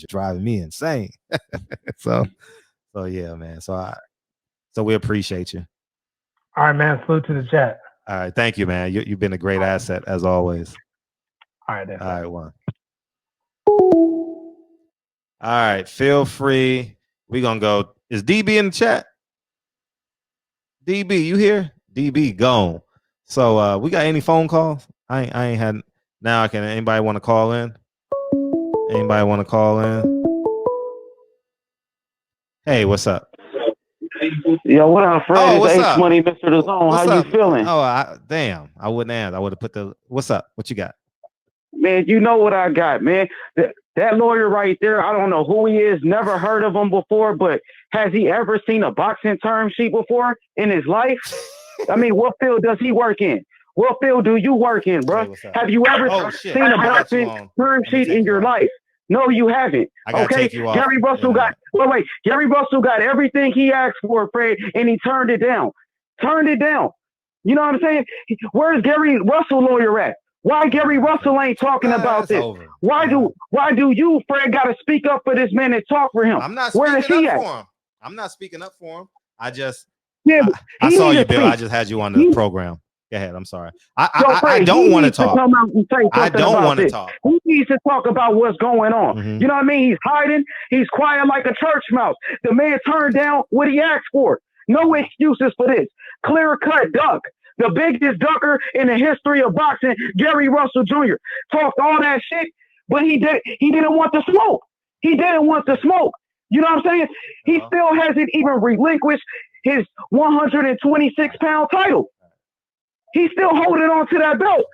just driving me insane. so yeah, man. So we appreciate you. All right, man. Salute to the chat. All right, thank you, man. You've been a great asset as always. All right, then. All right, one. All right, feel free. We're gonna go. Is DB in the chat? DB, you here? DB gone. So we got any phone calls? I ain't had. Now can anybody want to call in? Anybody want to call in? Hey, what's up? Yo, what up, Fred? Oh, what's it's up? H-Money, Mr. The Zone. What's How up? you feeling? Oh, damn. I wouldn't ask. I would have put the. What's up? What you got? Man, you know what I got, man. That lawyer right there, I don't know who he is, never heard of him before, but has he ever seen a boxing term sheet before in his life? I mean, what field does he work in? What field do you work in, bro? Hey, have you ever seen a boxing term sheet in your life? No, you haven't. Okay, Gary Russell got. Wait. Gary Russell got everything he asked for, Fred, and he turned it down. Turned it down. You know what I'm saying? Where's Gary Russell lawyer at? Why Gary Russell ain't talking about this? Over. Why do you, Fred, got to speak up for this man and talk for him? I'm not Where is speaking he up at? for him. I'm not speaking up for him. I just I saw you, Bill. I just had you on the program. Go ahead. I'm sorry. I don't want to talk. I don't want to talk. He needs to talk about what's going on. Mm-hmm. You know what I mean? He's hiding. He's quiet like a church mouse. The man turned down what he asked for. No excuses for this. Clear-cut duck. The biggest ducker in the history of boxing, Gary Russell Jr. Talked all that shit, but he didn't want the smoke. He didn't want the smoke. You know what I'm saying? He still hasn't even relinquished his 126-pound title. He's still holding on to that belt.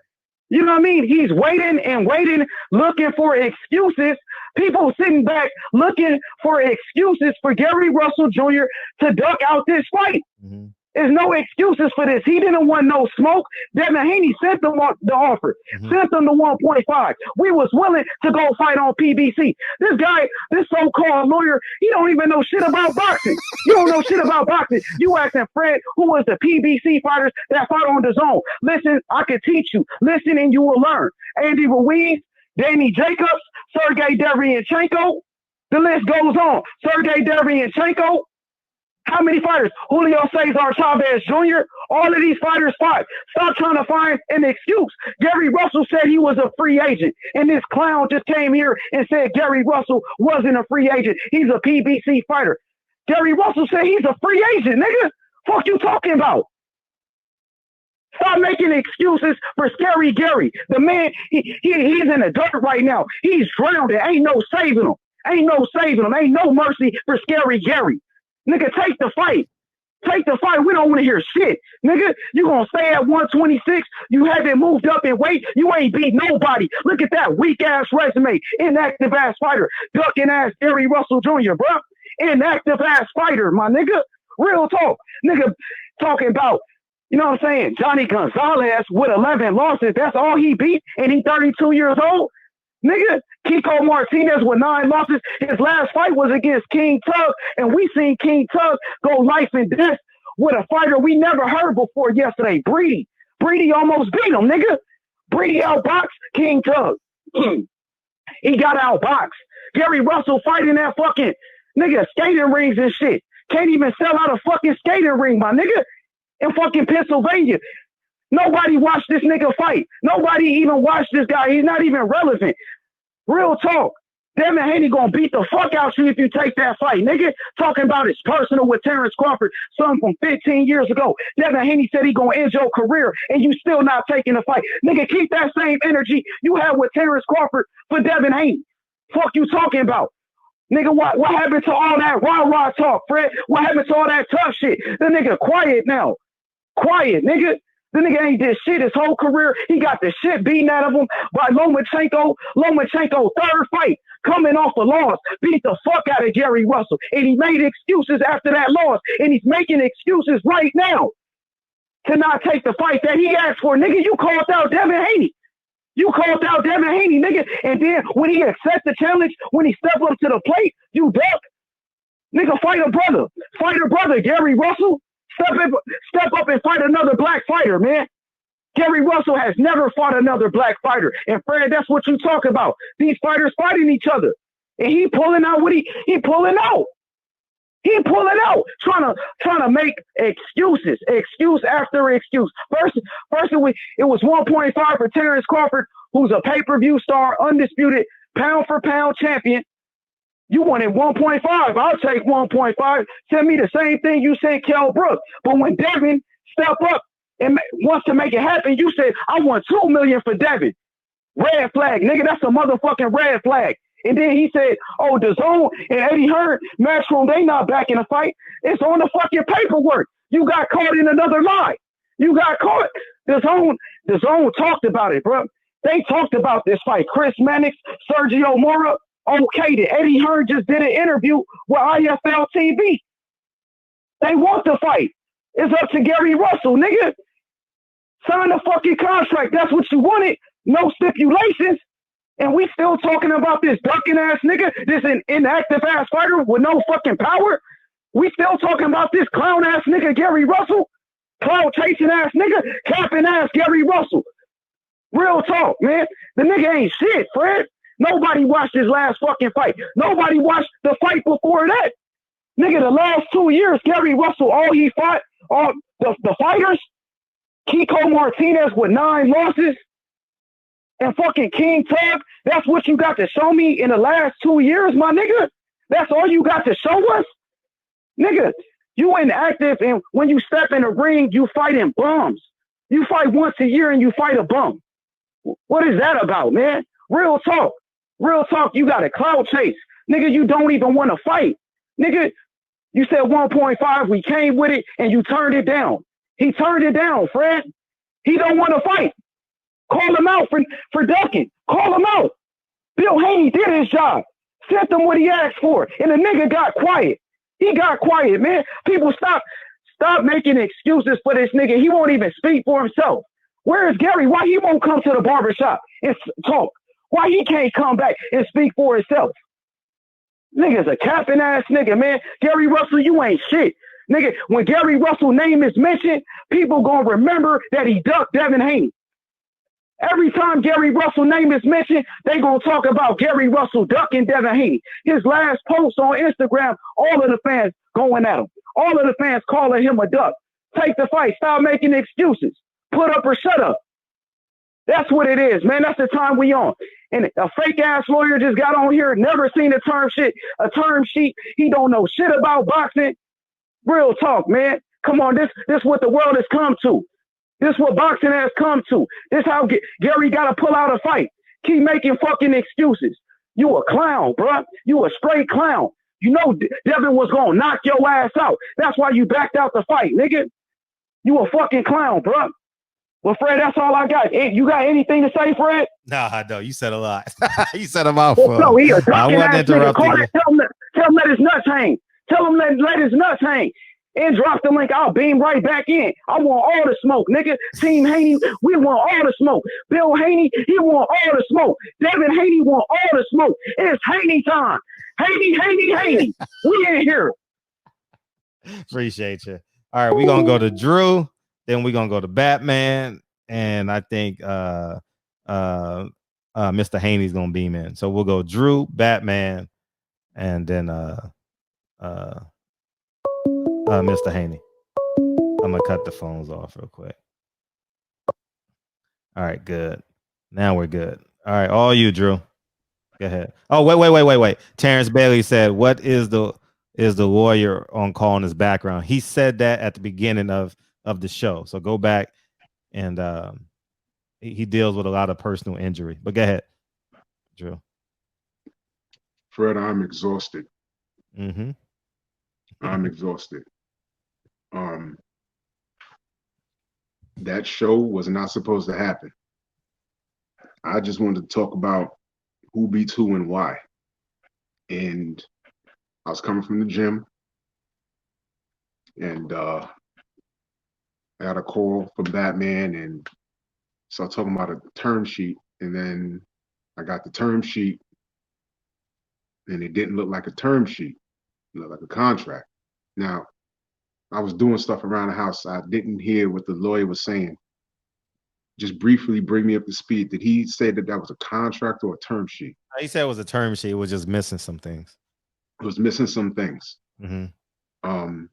You know what I mean? He's waiting and waiting, looking for excuses. People sitting back looking for excuses for Gary Russell Jr. to duck out this fight. Mm-hmm. There's no excuses for this. He didn't want no smoke. Devin Haney sent them the offer, sent them the 1.5. We was willing to go fight on PBC. This guy, this so-called lawyer, he don't even know shit about boxing. You don't know shit about boxing. You asking Fred, who was the PBC fighters that fought on the zone. Listen, I can teach you. Listen and you will learn. Andy Ruiz, Danny Jacobs, Sergey Derevyanchenko. The list goes on. Sergey Derevyanchenko. How many fighters? Julio Cesar Chavez Jr. All of these fighters fought. Stop trying to find an excuse. Gary Russell said he was a free agent. And this clown just came here and said Gary Russell wasn't a free agent. He's a PBC fighter. Gary Russell said he's a free agent, nigga. Fuck you talking about? Stop making excuses for Scary Gary. The man, he's in the dirt right now. He's drowned. Ain't no saving him. Ain't no saving him. Ain't no mercy for Scary Gary. Nigga, take the fight. Take the fight. We don't want to hear shit. Nigga, you going to stay at 126. You haven't moved up in weight. You ain't beat nobody. Look at that weak-ass resume. Inactive-ass fighter. Ducking-ass Gary Russell Jr., bro. Inactive-ass fighter, my nigga. Real talk. Nigga talking about, you know what I'm saying, Johnny Gonzalez with 11 losses. That's all he beat, and he 32 years old. Nigga, Kiko Martinez with 9 losses. His last fight was against King Tug, and we seen King Tug go life and death with a fighter we never heard before yesterday, Breedy. Breedy almost beat him, nigga. Breedy outboxed King Tug. He got outboxed. Gary Russell fighting that fucking, nigga, skating rings and shit. Can't even sell out a fucking skating ring, my nigga, in fucking Pennsylvania. Nobody watched this nigga fight. Nobody even watched this guy. He's not even relevant. Real talk. Devin Haney gonna beat the fuck out you if you take that fight, nigga. Talking about it's personal with Terrence Crawford, something from 15 years ago. Devin Haney said he gonna end your career, and you still not taking the fight. Nigga, keep that same energy you had with Terrence Crawford for Devin Haney. Fuck you talking about? Nigga, what happened to all that rah-rah talk, Fred? What happened to all that tough shit? The nigga quiet now. Quiet, nigga. The nigga ain't did shit his whole career. He got the shit beaten out of him by Lomachenko. Lomachenko, third fight, coming off a loss, beat the fuck out of Gary Russell. And he made excuses after that loss. And he's making excuses right now to not take the fight that he asked for. Nigga, you called out Devin Haney. You called out Devin Haney, nigga. And then when he accepts the challenge, when he steps up to the plate, you duck. Nigga, fight a brother. Fight a brother, Gary Russell. Step up and fight another black fighter, man. Gary Russell has never fought another black fighter. And Fred, that's what you talk about. These fighters fighting each other. And he pulling out what he pulling out. He pulling out, trying to make excuses, excuse after excuse. First it was 1.5 for Terrence Crawford, who's a pay-per-view star, undisputed pound-for-pound champion. You wanted 1.5. I'll take 1.5. Send me the same thing you sent Kell Brooks. But when Devin stepped up and wants to make it happen, you said, I want $2 million for Devin. Red flag, nigga. That's a motherfucking red flag. And then he said, oh, DAZN and Eddie Hearn, Matchroom, they not back in the fight. It's on the fucking paperwork. You got caught in another lie. You got caught. DAZN talked about it, bro. They talked about this fight. Chris Mannix, Sergio Mora, okayed it. Eddie Hearn just did an interview with IFL TV. They want the fight. It's up to Gary Russell, nigga. Sign the fucking contract. That's what you wanted. No stipulations. And we still talking about this ducking ass nigga, this inactive ass fighter with no fucking power. We still talking about this clown ass nigga, Gary Russell. Cloud chasing ass nigga, capping ass Gary Russell. Real talk, man. The nigga ain't shit, Fred. Nobody watched his last fucking fight. Nobody watched the fight before that. Nigga, the last 2 years, Gary Russell, all he fought, all the fighters, Kiko Martinez with 9 losses, and fucking King Tug, that's what you got to show me in the last 2 years, my nigga? That's all you got to show us? Nigga, you inactive, and when you step in the ring, you fighting bums. You fight once a year and you fight a bum. What is that about, man? Real talk. Real talk, you got a clout chase. Nigga, you don't even want to fight. Nigga, you said 1.5, we came with it, and you turned it down. He turned it down, Fred. He don't want to fight. Call him out for ducking. Call him out. Bill Haney did his job. Sent him what he asked for. And the nigga got quiet. He got quiet, man. People stop making excuses for this nigga. He won't even speak for himself. Where is Gary? Why he won't come to the barbershop and talk? Why he can't come back and speak for himself? Nigga's a capping ass nigga, man. Gary Russell, you ain't shit. Nigga, when Gary Russell's name is mentioned, people gonna remember that he ducked Devin Haney. Every time Gary Russell's name is mentioned, they gonna talk about Gary Russell ducking Devin Haney. His last post on Instagram, all of the fans going at him. All of the fans calling him a duck. Take the fight. Stop making excuses. Put up or shut up. That's what it is, man. That's the time we on. And a fake ass lawyer just got on here, never seen a term sheet. He don't know shit about boxing. Real talk, man. Come on, this what the world has come to. This what boxing has come to. This how Gary got to pull out a fight. Keep making fucking excuses. You a clown, bruh. You a straight clown. You know Devin was going to knock your ass out. That's why you backed out the fight, nigga. You a fucking clown, bruh. Well, Fred, that's all I got. Hey, you got anything to say, Fred? No, no, you said a lot. You said a mouthful. Well, no, he a I wasn't interrupting you. Tell him let his nuts hang. Tell him let his nuts hang. And drop the link. I'll beam right back in. I want all the smoke, nigga. Team Haney, we want all the smoke. Bill Haney, he want all the smoke. Devin Haney want all the smoke. It's Haney time. Haney. We in here. Appreciate you. All right, we're gonna go to Drew, then we're gonna go to Batman, and I think Mr. Haney's gonna beam in. So we'll go Drew, Batman, and then Mr. Haney. I'm gonna cut the phones off real quick. All right, good. Now we're good. All right, all you, Drew. Go ahead. Oh, wait. Terrence Bailey said, "What is the lawyer on call in his background?" He said that at the beginning of the show. So go back and he deals with a lot of personal injury. But go ahead, Drew. Fred, I'm exhausted. Mm-hmm. I'm exhausted. That show was not supposed to happen. I just wanted to talk about who beats who and why. And I was coming from the gym, and I got a call from Batman, and started talking about a term sheet, and then I got the term sheet, and it didn't look like a term sheet. It looked like a contract. Now, I was doing stuff around the house. I didn't hear what the lawyer was saying. just briefly bring me up to speed. Did he say that that was a contract or a term sheet? He said it was a term sheet. It was just missing some things. It was missing some things. Mm-hmm.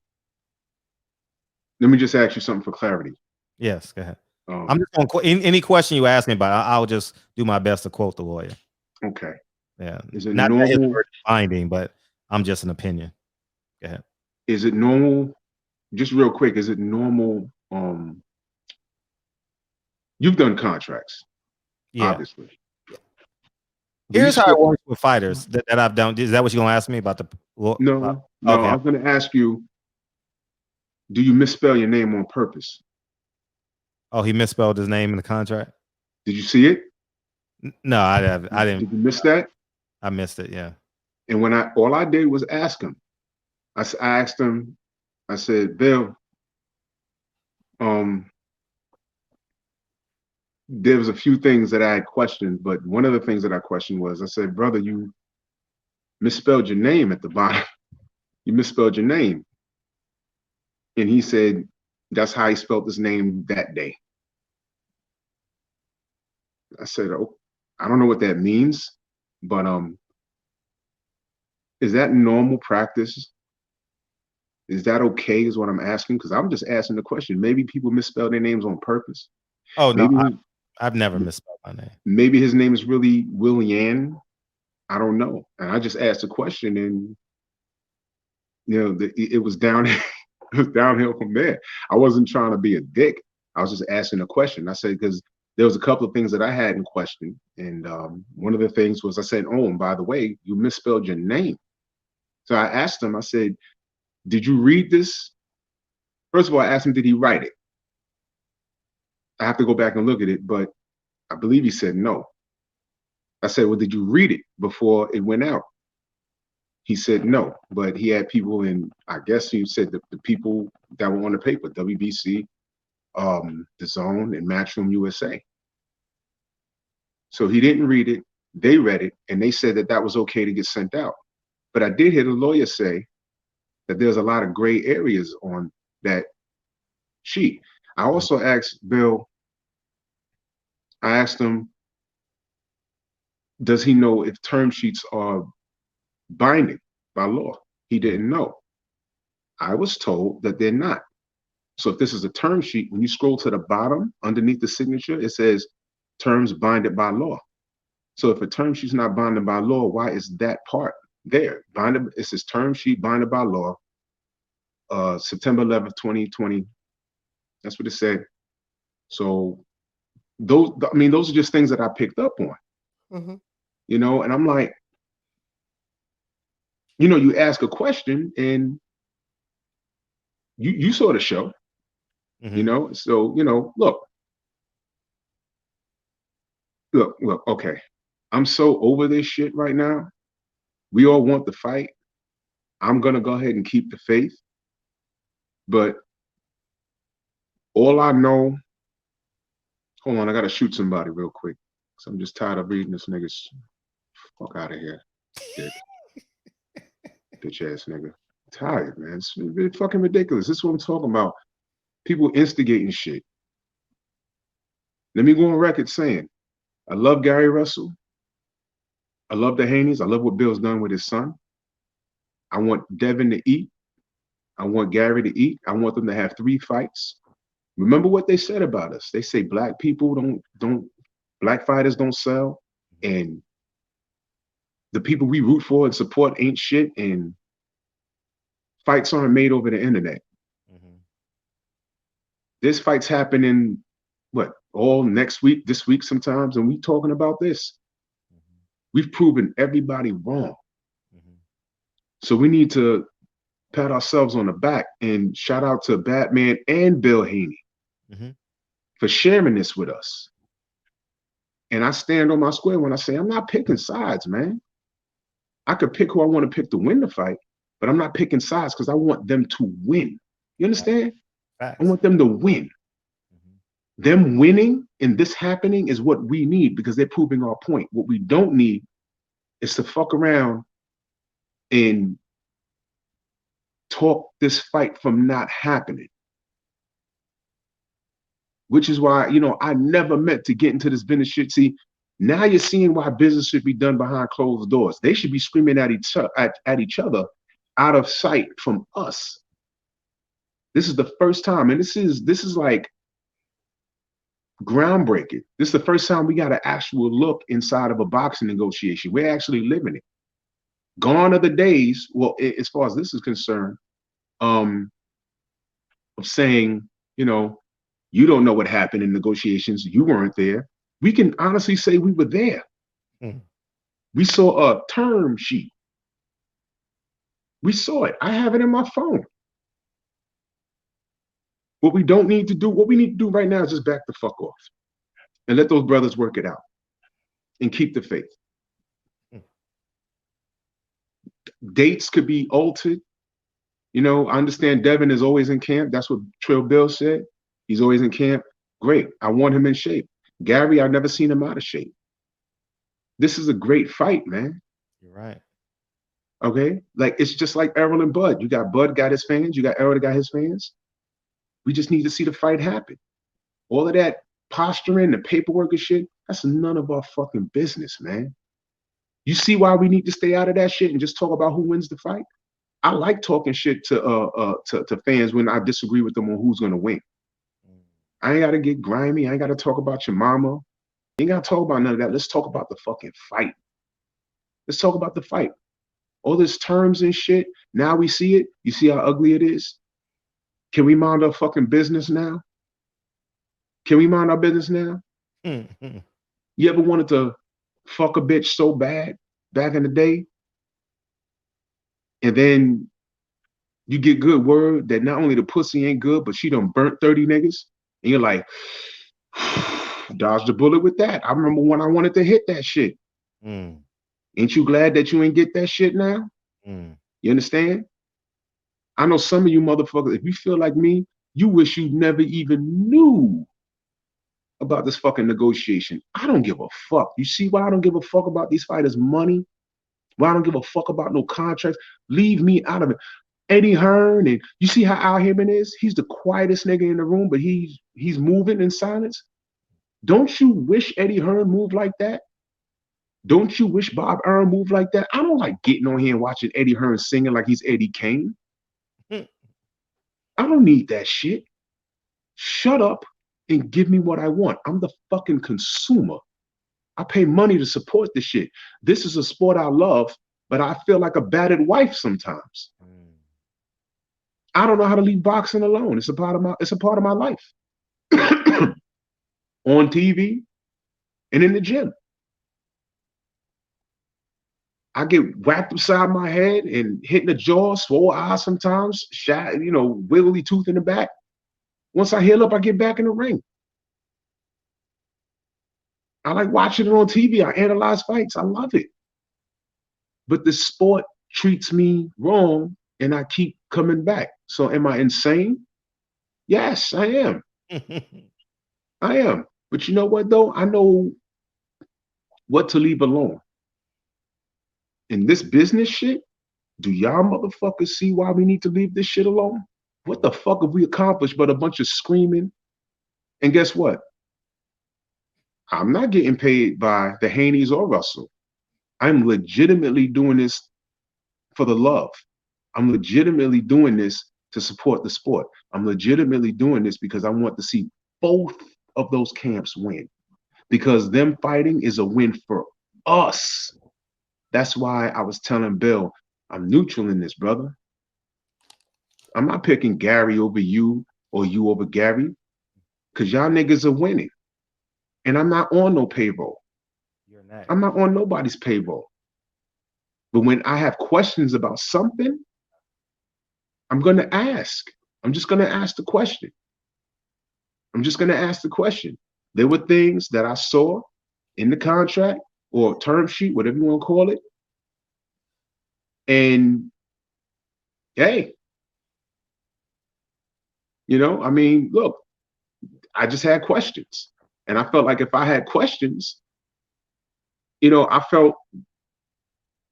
Let me just ask you something for clarity. Yes, go ahead. I'm just going to any question you ask me about, I'll just do my best to quote the lawyer. Okay. Yeah. Is it not normal? his finding, but I'm just an opinion. Go ahead. Is it normal? Just real quick, is it normal? You've done contracts, Yeah. obviously. Here's how it works with fighters that I've done. Is that what you're going to ask me about the? No. Okay. I was going to ask you, do you misspell your name on purpose? Oh, he misspelled his name in the contract? Did you see it? No, I didn't. Did you miss that? I missed it, yeah. And when all I did was ask him. I asked him, I said, Bill, there was a few things that I had questioned, but one of the things that I questioned was, I said, brother, you misspelled your name at the bottom. You misspelled your name. And he said, that's how he spelled his name that day. I said, oh, I don't know what that means, but is that normal practice? Is that okay is what I'm asking? Because I'm just asking the question. Maybe people misspell their names on purpose. Oh, maybe no, I've never misspelled my name. Maybe his name is really Willian. I don't know. And I just asked a question, and it was down. It was downhill from there. I wasn't trying to be a dick. I was just asking a question. I said, because there was a couple of things that I had in question. And one of the things was I said, oh, and by the way, you misspelled your name. So I asked him, I said, did you read this? First of all, I asked him, did he write it? I have to go back and look at it, but I believe he said no. I said, well, did you read it before it went out? He said no, but he had people in, I guess he said the people that were on the paper, WBC, The Zone, and Matchroom USA. So he didn't read it. They read it, and they said that that was okay to get sent out. But I did hear the lawyer say that there's a lot of gray areas on that sheet. I also asked Bill, I asked him, does he know if term sheets are binding by law? He didn't know. I was told that they're not. So if this is a term sheet, when you scroll to the bottom underneath the signature, it says terms binded by law. So if a term sheet's not binded by law, why is that part there? Binded, it says term sheet binded by law, September 11th, 2020. That's what it said. So those are just things that I picked up on. Mm-hmm. And I'm like, you ask a question and you saw the show, mm-hmm. So, look, okay. I'm so over this shit right now. We all want the fight. I'm going to go ahead and keep the faith. But all I know, hold on, I got to shoot somebody real quick. So I'm just tired of reading this nigga's fuck out of here. Bitch ass nigga. I'm tired, man. It's fucking ridiculous. This is what I'm talking about. People instigating shit. Let me go on record saying, I love Gary Russell. I love the Haneys. I love what Bill's done with his son. I want Devin to eat. I want Gary to eat. I want them to have 3 fights. Remember what they said about us. They say black people black fighters don't sell. And the people we root for and support ain't shit. And fights aren't made over the internet. Mm-hmm. This fight's happening, all next week, this week sometimes, and we talking about this. Mm-hmm. We've proven everybody wrong. Mm-hmm. So we need to pat ourselves on the back and shout out to Batman and Bill Haney mm-hmm. for sharing this with us. And I stand on my square when I say I'm not picking sides, man. I could pick who I want to pick to win the fight, but I'm not picking sides because I want them to win. You understand? Facts. I want them to win. Mm-hmm. Them winning and this happening is what we need because they're proving our point. What we don't need is to fuck around and talk this fight from not happening. which is why, you know, I never meant to get into this business shit. See, now you're seeing why business should be done behind closed doors. They should be screaming at each other out of sight from us. This is the first time, and this is like groundbreaking. This is the first time we got an actual look inside of a boxing negotiation. We're actually living it. Gone are the days, well, as far as this is concerned, of saying, you know, you don't know what happened in negotiations. You weren't there. We can honestly say we were there. Mm. We saw a term sheet. We saw it. I have it in my phone. What we don't need to do, what we need to do right now is just back the fuck off and let those brothers work it out and keep the faith. Mm. Dates could be altered. You know, I understand Devin is always in camp. That's what Trill Bill said. He's always in camp. Great. I want him in shape. Gary, I've never seen him out of shape. This is a great fight, man. You're right. Okay? Like, it's just like Errol and Bud. You got Bud got his fans. You got Errol that got his fans. We just need to see the fight happen. All of that posturing, the paperwork and shit, that's none of our fucking business, man. You see why we need to stay out of that shit and just talk about who wins the fight? I like talking shit to fans when I disagree with them on who's gonna win. I ain't gotta get grimy. I ain't gotta talk about your mama. You ain't gotta talk about none of that. Let's talk about the fucking fight. Let's talk about the fight. All this terms and shit. Now we see it. You see how ugly it is? Can we mind our fucking business now? Can we mind our business now? Mm-hmm. You ever wanted to fuck a bitch so bad back in the day? And then you get good word that not only the pussy ain't good, but she done burnt 30 niggas. And you're like, dodged a bullet with that. I remember when I wanted to hit that shit. Mm. Ain't you glad that you ain't get that shit now? Mm. You understand? I know some of you motherfuckers, if you feel like me, you wish you never even knew about this fucking negotiation. I don't give a fuck. You see why I don't give a fuck about these fighters' money? Why I don't give a fuck about no contracts? Leave me out of it. Eddie Hearn, and you see how Al Hammond is? He's the quietest nigga in the room, but he's moving in silence. Don't you wish Eddie Hearn moved like that? Don't you wish Bob Arum moved like that? I don't like getting on here and watching Eddie Hearn singing like he's Eddie Kane. I don't need that shit. Shut up and give me what I want. I'm the fucking consumer. I pay money to support this shit. This is a sport I love, but I feel like a battered wife sometimes. I don't know how to leave boxing alone. It's a part of my life. On TV and in the gym. I get whacked upside my head and hit in the jaw, swole eyes sometimes, wiggly tooth in the back. Once I heal up, I get back in the ring. I like watching it on TV. I analyze fights. I love it. But the sport treats me wrong and I keep coming back. So am I insane? Yes, I am. I am. But you know what, though? I know what to leave alone. In this business shit, do y'all motherfuckers see why we need to leave this shit alone? What the fuck have we accomplished but a bunch of screaming? And guess what? I'm not getting paid by the Haneys or Russell. I'm legitimately doing this for the love. I'm legitimately doing this to support the sport. I'm legitimately doing this because I want to see both of those camps win. Because them fighting is a win for us. That's why I was telling Bill, I'm neutral in this, brother. I'm not picking Gary over you or you over Gary because y'all niggas are winning. And I'm not on no payroll. You're next. I'm not on nobody's payroll. But when I have questions about something, I'm going to ask. I'm just going to ask the question. I'm just going to ask the question. There were things that I saw in the contract or term sheet, whatever you want to call it. And hey, look, I just had questions. And I felt like if I had questions, I felt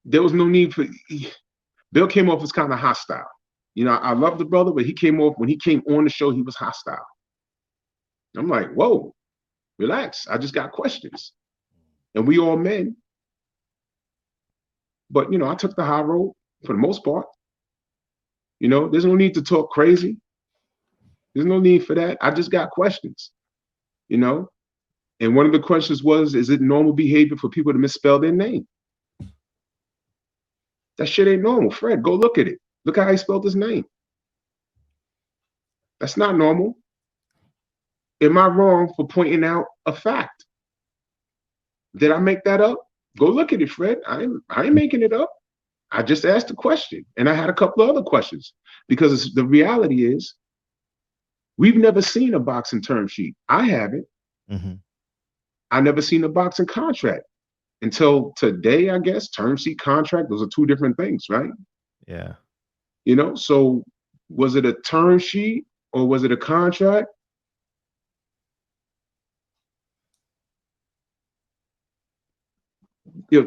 there was no need for. Bill came off as kind of hostile. I love the brother, but when he came on the show, he was hostile. I'm like, whoa, relax. I just got questions. And we all men. But, I took the high road for the most part. There's no need to talk crazy. There's no need for that. I just got questions, And one of the questions was, is it normal behavior for people to misspell their name? That shit ain't normal. Fred, go look at it. Look how he spelled his name. That's not normal. Am I wrong for pointing out a fact? Did I make that up? Go look at it, Fred. I ain't making it up. I just asked a question, and I had a couple of other questions because the reality is we've never seen a boxing term sheet. I haven't. Mm-hmm. I never seen a boxing contract until today, I guess. Term sheet, contract, those are two different things, right? Yeah. So was it a term sheet or was it a contract?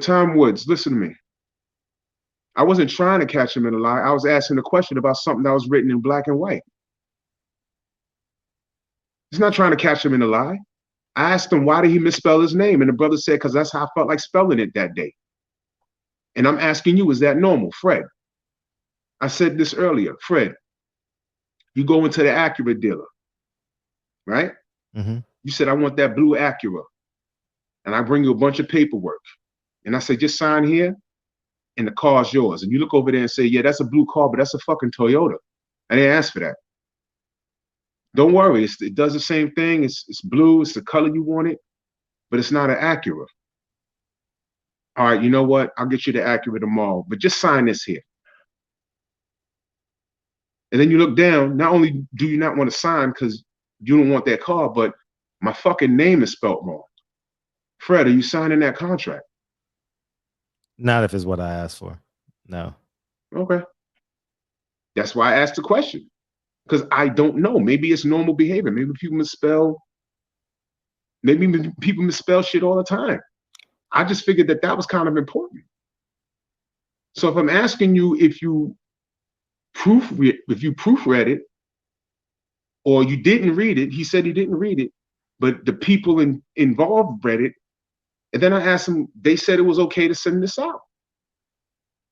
Tom Woods, listen to me. I wasn't trying to catch him in a lie. I was asking a question about something that was written in black and white. He's not trying to catch him in a lie. I asked him, why did he misspell his name? And the brother said, because that's how I felt like spelling it that day. And I'm asking you, is that normal? Fred, I said this earlier. Fred, you go into the Acura dealer, right? Mm-hmm. You said, I want that blue Acura. And I bring you a bunch of paperwork. And I say, just sign here and the car's yours. And you look over there and say, yeah, that's a blue car, but that's a fucking Toyota. I didn't ask for that. Don't worry, it does the same thing. It's blue, it's the color you want it, but it's not an Acura. All right, you know what? I'll get you the Acura tomorrow, but just sign this here. And then you look down, not only do you not want to sign because you don't want that car, but my fucking name is spelled wrong. Fred, are you signing that contract? Not if it's what I asked for. No. Okay. That's why I asked the question. Because I don't know. Maybe it's normal behavior. Maybe people misspell. Maybe people misspell shit all the time. I just figured that was kind of important. So if I'm asking you if you proofread it, or you didn't read it, he said he didn't read it, but the people involved read it, and then I asked him, they said it was okay to send this out.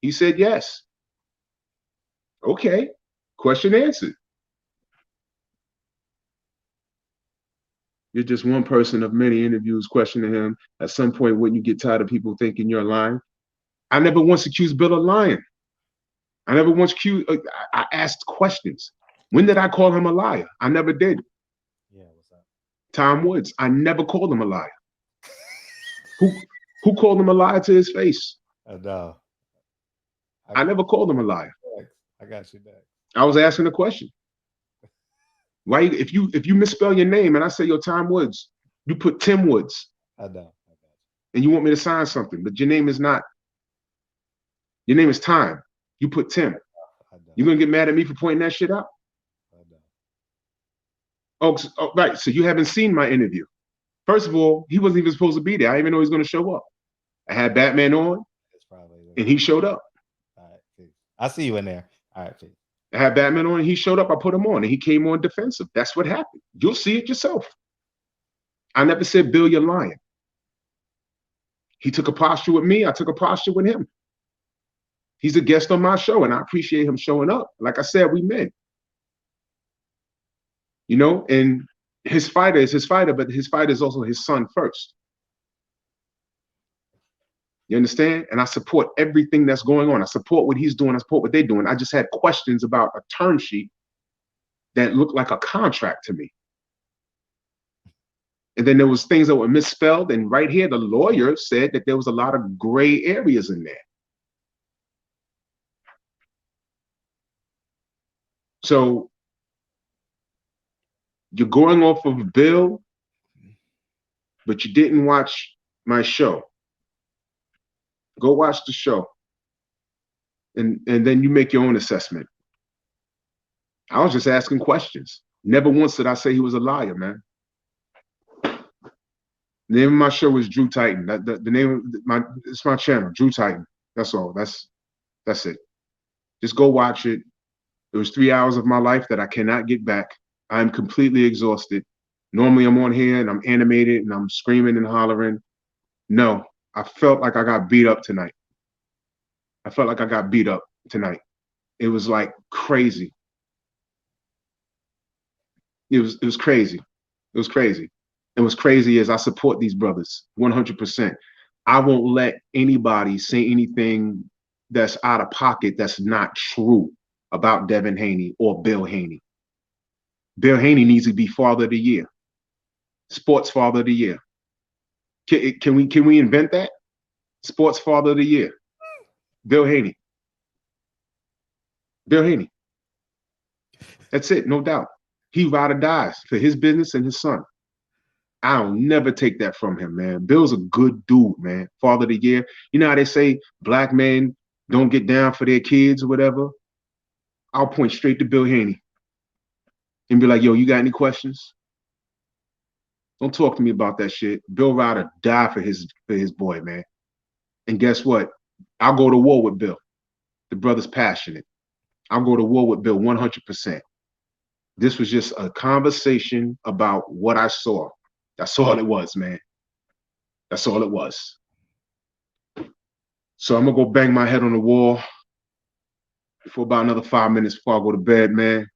He said yes. Okay, question answered. You're just one person of many interviews questioning him. At some point, wouldn't you get tired of people thinking you're lying? I never once accused Bill of lying. I never once accused. I asked questions. When did I call him a liar? I never did. Yeah, what's up? Tom Woods. I never called him a liar. Who called him a liar to his face? No. I never called him a liar. I got you back. I was asking a question. Why, if you misspell your name and I say, yo, Tom Woods, you put Tim Woods. I know. And you want me to sign something, but your name is not. Your name is Time. You put Tim. You're gonna get mad at me for pointing that shit out? Oh, right. So you haven't seen my interview. First of all, he wasn't even supposed to be there. I didn't even know he was gonna show up. I had Batman on, and he showed up. All right, peace. I see you in there. All right, peace. I had Batman on, and he showed up. I put him on, and he came on defensive. That's what happened. You'll see it yourself. I never said, Bill, you're lying. He took a posture with me. I took a posture with him. He's a guest on my show, and I appreciate him showing up. Like I said, we men. And his fighter is his fighter, but his fighter is also his son first. You understand? And I support everything that's going on. I support what he's doing. I support what they're doing. I just had questions about a term sheet that looked like a contract to me. And then there was things that were misspelled. And right here, the lawyer said that there was a lot of gray areas in there. So you're going off of Bill, but you didn't watch my show. Go watch the show. And then you make your own assessment. I was just asking questions. Never once did I say he was a liar, man. The name of my show is Drew Titan. The name of it's my channel, Drew Titan. That's all. That's it. Just go watch it. It was 3 hours of my life that I cannot get back. I'm completely exhausted. Normally I'm on here and I'm animated and I'm screaming and hollering. No, I felt like I got beat up tonight. I felt like I got beat up tonight. It was like crazy. It was crazy. It was crazy. And what's crazy is I support these brothers 100%. I won't let anybody say anything that's out of pocket that's not true about Devin Haney or Bill Haney. Bill Haney needs to be Father of the Year, Sports Father of the Year. Can we invent that? Sports Father of the Year, Bill Haney. Bill Haney. That's it, no doubt. He ride or dies for his business and his son. I'll never take that from him, man. Bill's a good dude, man. Father of the Year. You know how they say black men don't get down for their kids or whatever? I'll point straight to Bill Haney and be like, yo, you got any questions? Don't talk to me about that shit. Bill Ryder died for his boy, man. And guess what? I'll go to war with Bill. The brother's passionate. I'll go to war with Bill 100%. This was just a conversation about what I saw. That's all it was, man. That's all it was. So I'm gonna go bang my head on the wall for about another 5 minutes before I go to bed, man.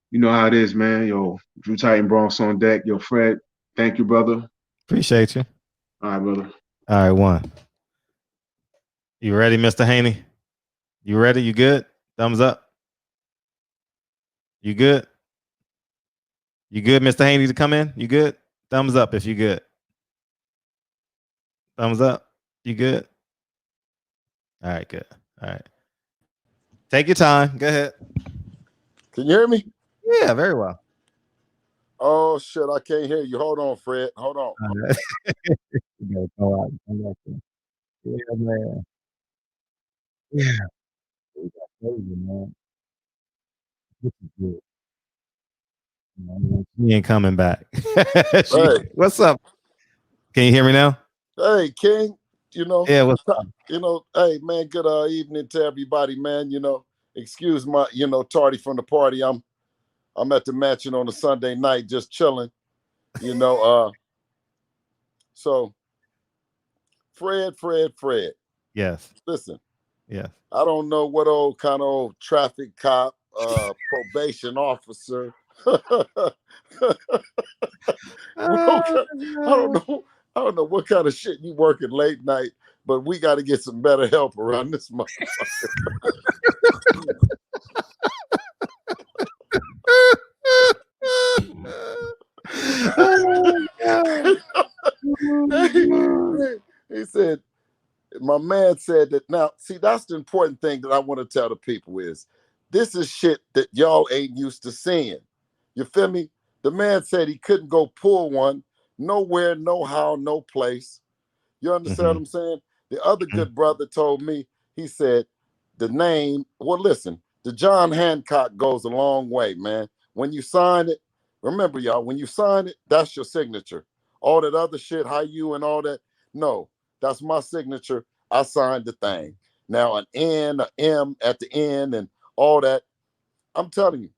You know how it is, man. Yo, Drew Titan Bronx on deck. Yo, Fred, thank you, brother. Appreciate you. All right, brother. All right, one. You ready, Mr. Haney? You ready? You good? Thumbs up. You good? You good, Mr. Haney, to come in? You good? Thumbs up if you good. Thumbs up. You good? All right, good. All right. Take your time. Go ahead. Can you hear me? Yeah, very well. Oh shit, I can't hear you. Hold on, Fred. Hold on. Yeah, man. Yeah. Crazy, man. This is good. She ain't coming back. Hey. What's up? Can you hear me now? Hey, King. You know. Yeah, what's up? You know. Hey, man. Good evening to everybody, man. You know. Excuse my, tardy from the party. I'm at the mansion on a Sunday night, just chilling. You know. So, Fred. Yes. Listen. Yes. I don't know what old traffic cop, probation officer. I don't know what kind of shit you working late night, but we got to get some better help around this motherfucker. He said, my man said that. Now, see, that's the important thing that I want to tell the people is this is shit that y'all ain't used to seeing. You feel me? The man said he couldn't go pull one nowhere, no how, no place. You understand what I'm saying? The other good brother told me, he said, the name, well, listen, the John Hancock goes a long way, man. When you sign it, remember, y'all, when you sign it, that's your signature. All that other shit, how you and all that, no, that's my signature. I signed the thing. Now, an N, an M at the end, and all that, I'm telling you,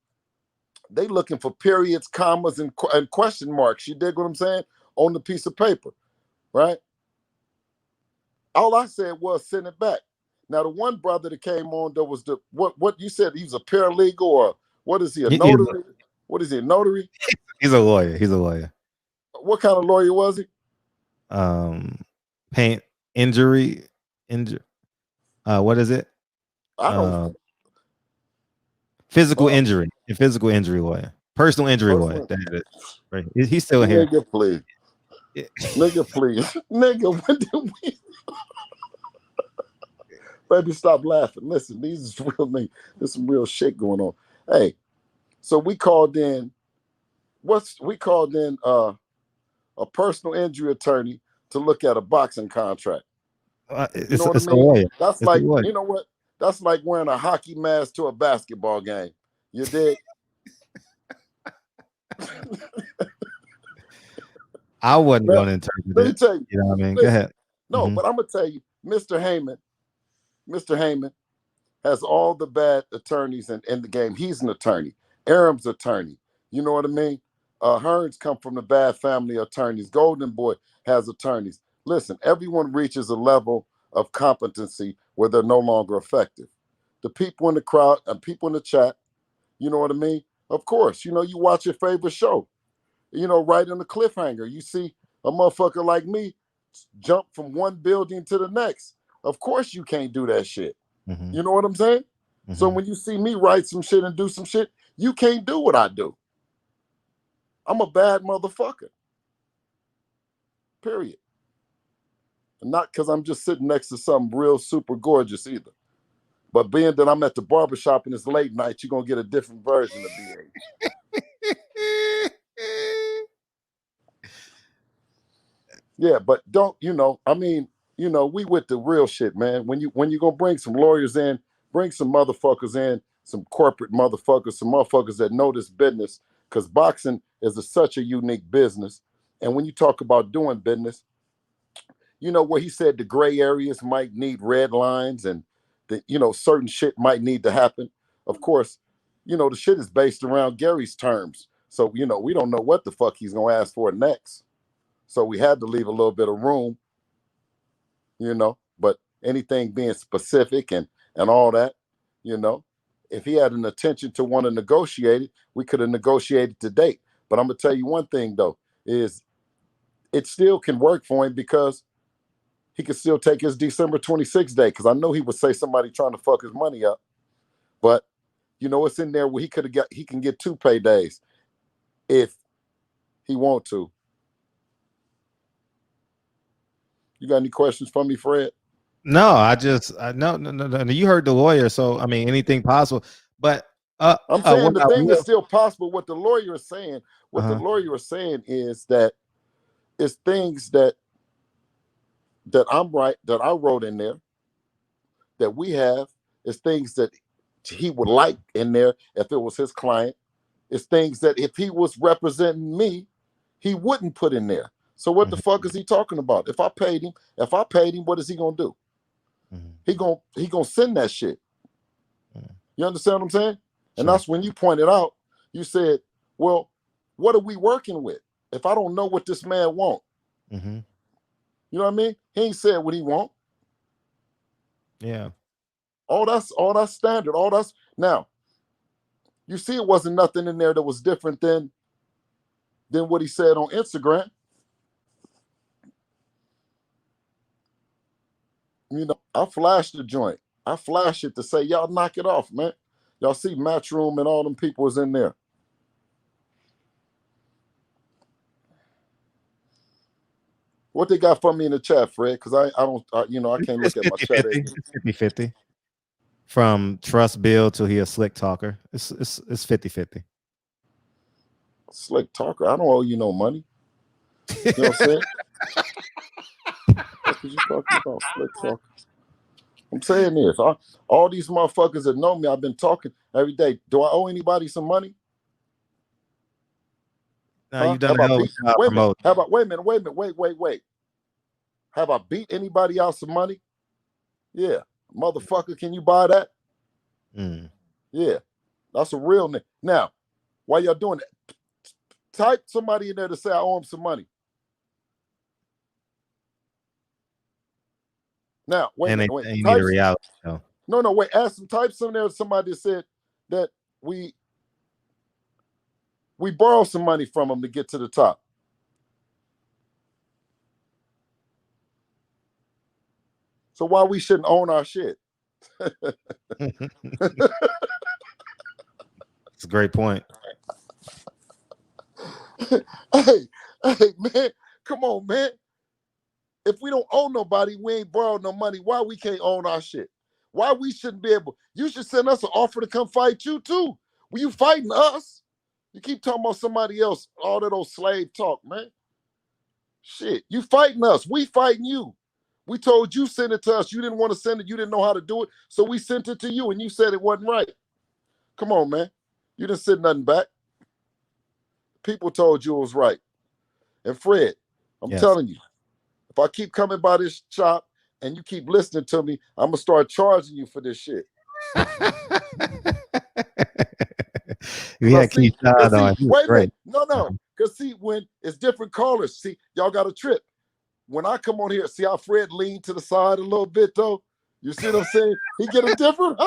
they looking for periods, commas, and question marks. You dig what I'm saying? On the piece of paper, right? All I said was send it back. Now, the one brother that came on, there was what you said, he was a paralegal, or what is he, a notary? What is he, a notary? He's a lawyer. He's a lawyer. What kind of lawyer was he? Paint injury. What is it? I don't. Physical injury. A physical injury lawyer. Personal injury lawyer. Right. He's still here. Nigga, please. Yeah. Nigga, please. Nigga, when did we? Baby, stop laughing. Listen, these is real things. There's some real shit going on. Hey, so we called in. We called in a personal injury attorney to look at a boxing contract. You know what I mean? That's like, you know what? That's like wearing a hockey mask to a basketball game. You dig? I wasn't going to interpret it. Let me tell you. You know what I mean? Go ahead. No, but I'm going to tell you, Mr. Heyman has all the bad attorneys in the game. He's an attorney. Aram's attorney. You know what I mean? Hearns come from the bad family of attorneys. Golden Boy has attorneys. Listen, everyone reaches a level of competency where they're no longer effective. The people in the crowd and people in the chat, you know what I mean? Of course, you know, you watch your favorite show, you know, right in the cliffhanger. You see a motherfucker like me jump from one building to the next. Of course you can't do that shit. Mhm. You know what I'm saying? So Mhm. when you see me write some shit and do some shit, you can't do what I do. I'm a bad motherfucker. Period. And not because I'm just sitting next to something real super gorgeous either. But being that I'm at the barbershop and it's late night, you're going to get a different version of BH. Yeah, but don't, you know, I mean, you know, we with the real shit, man. When you gonna bring some lawyers in, bring some motherfuckers in, some corporate motherfuckers, some motherfuckers that know this business, because boxing is such a unique business. And when you talk about doing business, you know, where he said the gray areas might need red lines and that, you know, certain shit might need to happen. Of course, you know, the shit is based around Gary's terms. So, you know, we don't know what the fuck he's gonna ask for next. So we had to leave a little bit of room, you know, but anything being specific and all that, you know, if he had an intention to want to negotiate it, we could have negotiated to date. But I'm gonna tell you one thing though, is it still can work for him because he could still take his December 26th day. Because I know he would say somebody trying to fuck his money up, but you know, it's in there where he can get 2 paydays if he want to. You got any questions for me, Fred? No, no. You heard the lawyer, so I mean, anything possible. But I'm saying what the I thing is will, still possible. What the lawyer is saying, the uh-huh. lawyer is saying is that it's things that I'm right, that I wrote in there, that we have, is things that he would like in there if it was his client. It's things that if he was representing me, he wouldn't put in there. So what the fuck is he talking about? If I paid him, what is he gonna do? He gonna send that shit. You understand what I'm saying? And Sure. that's when you pointed out, you said, well, what are we working with if I don't know what this man want? Mhm. You know what I mean? He ain't said what he want. Yeah. All that's standard. All that's now. You see, it wasn't nothing in there that was different than what he said on Instagram. You know, I flashed the joint. I flashed it to say, y'all knock it off, man. Y'all see Matchroom and all them people was in there. What they got for me in the chat, Fred? Because I can't look at my chat. 50-50. From trust Bill to he a slick talker. It's 50-50. Slick talker. I don't owe you no money. You know what I'm saying? What are you talking about, slick talker? I'm saying this. All these motherfuckers that know me, I've been talking every day. Do I owe anybody some money? No, you've done a hell of a job promoting. How about wait a minute, wait. Have I beat anybody out some money? Yeah. Motherfucker, can you buy that? Yeah. That's a real name. Now, while y'all doing that, type somebody in there to say I owe him some money. Now, wait a minute. Wait. You need a reality show. No, wait. Type some there. Somebody said that we borrowed some money from them to get to the top. So why we shouldn't own our shit? It's a great point. Hey, man, come on, man. If we don't own nobody, we ain't borrowed no money. Why we can't own our shit? Why we shouldn't be able? You should send us an offer to come fight you too. Were you fighting us? You keep talking about somebody else, all that old slave talk, man. Shit, you fighting us. We fighting you. We told you send it to us. You didn't want to send it. You didn't know how to do it. So we sent it to you and you said it wasn't right. Come on, man. You didn't send nothing back. People told you it was right. And Fred, I'm telling you, if I keep coming by this shop and you keep listening to me, I'm going to start charging you for this shit. We had Keith on. Wait a minute. No. Because see, when it's different callers, see, y'all got a trip. When I come on here, see how Fred leaned to the side a little bit though? You see what I'm saying? He get a different,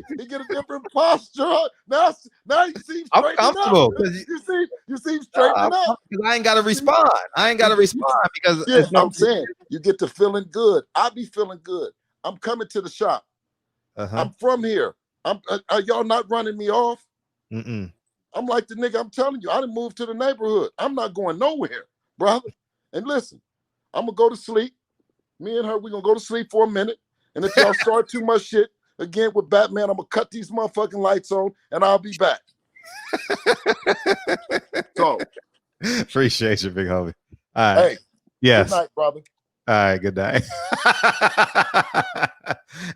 he get a different posture. Now you see him I'm straightening up. comfortable. You see him straightening up. I ain't got to respond. I ain't got to respond because Yeah, it's no. I'm saying you get to feeling good. I be feeling good. I'm coming to the shop. I'm from here. Are y'all not running me off? Mm-mm. I'm like the nigga, I'm telling you, I done moved to the neighborhood. I'm not going nowhere, brother. And listen, I'm gonna go to sleep. Me and her, we're gonna go to sleep for a minute. And if y'all start too much shit again with Batman, I'm gonna cut these motherfucking lights on and I'll be back. So Appreciate you, big homie. All right. hey, Yes. good night, brother. All right, good night.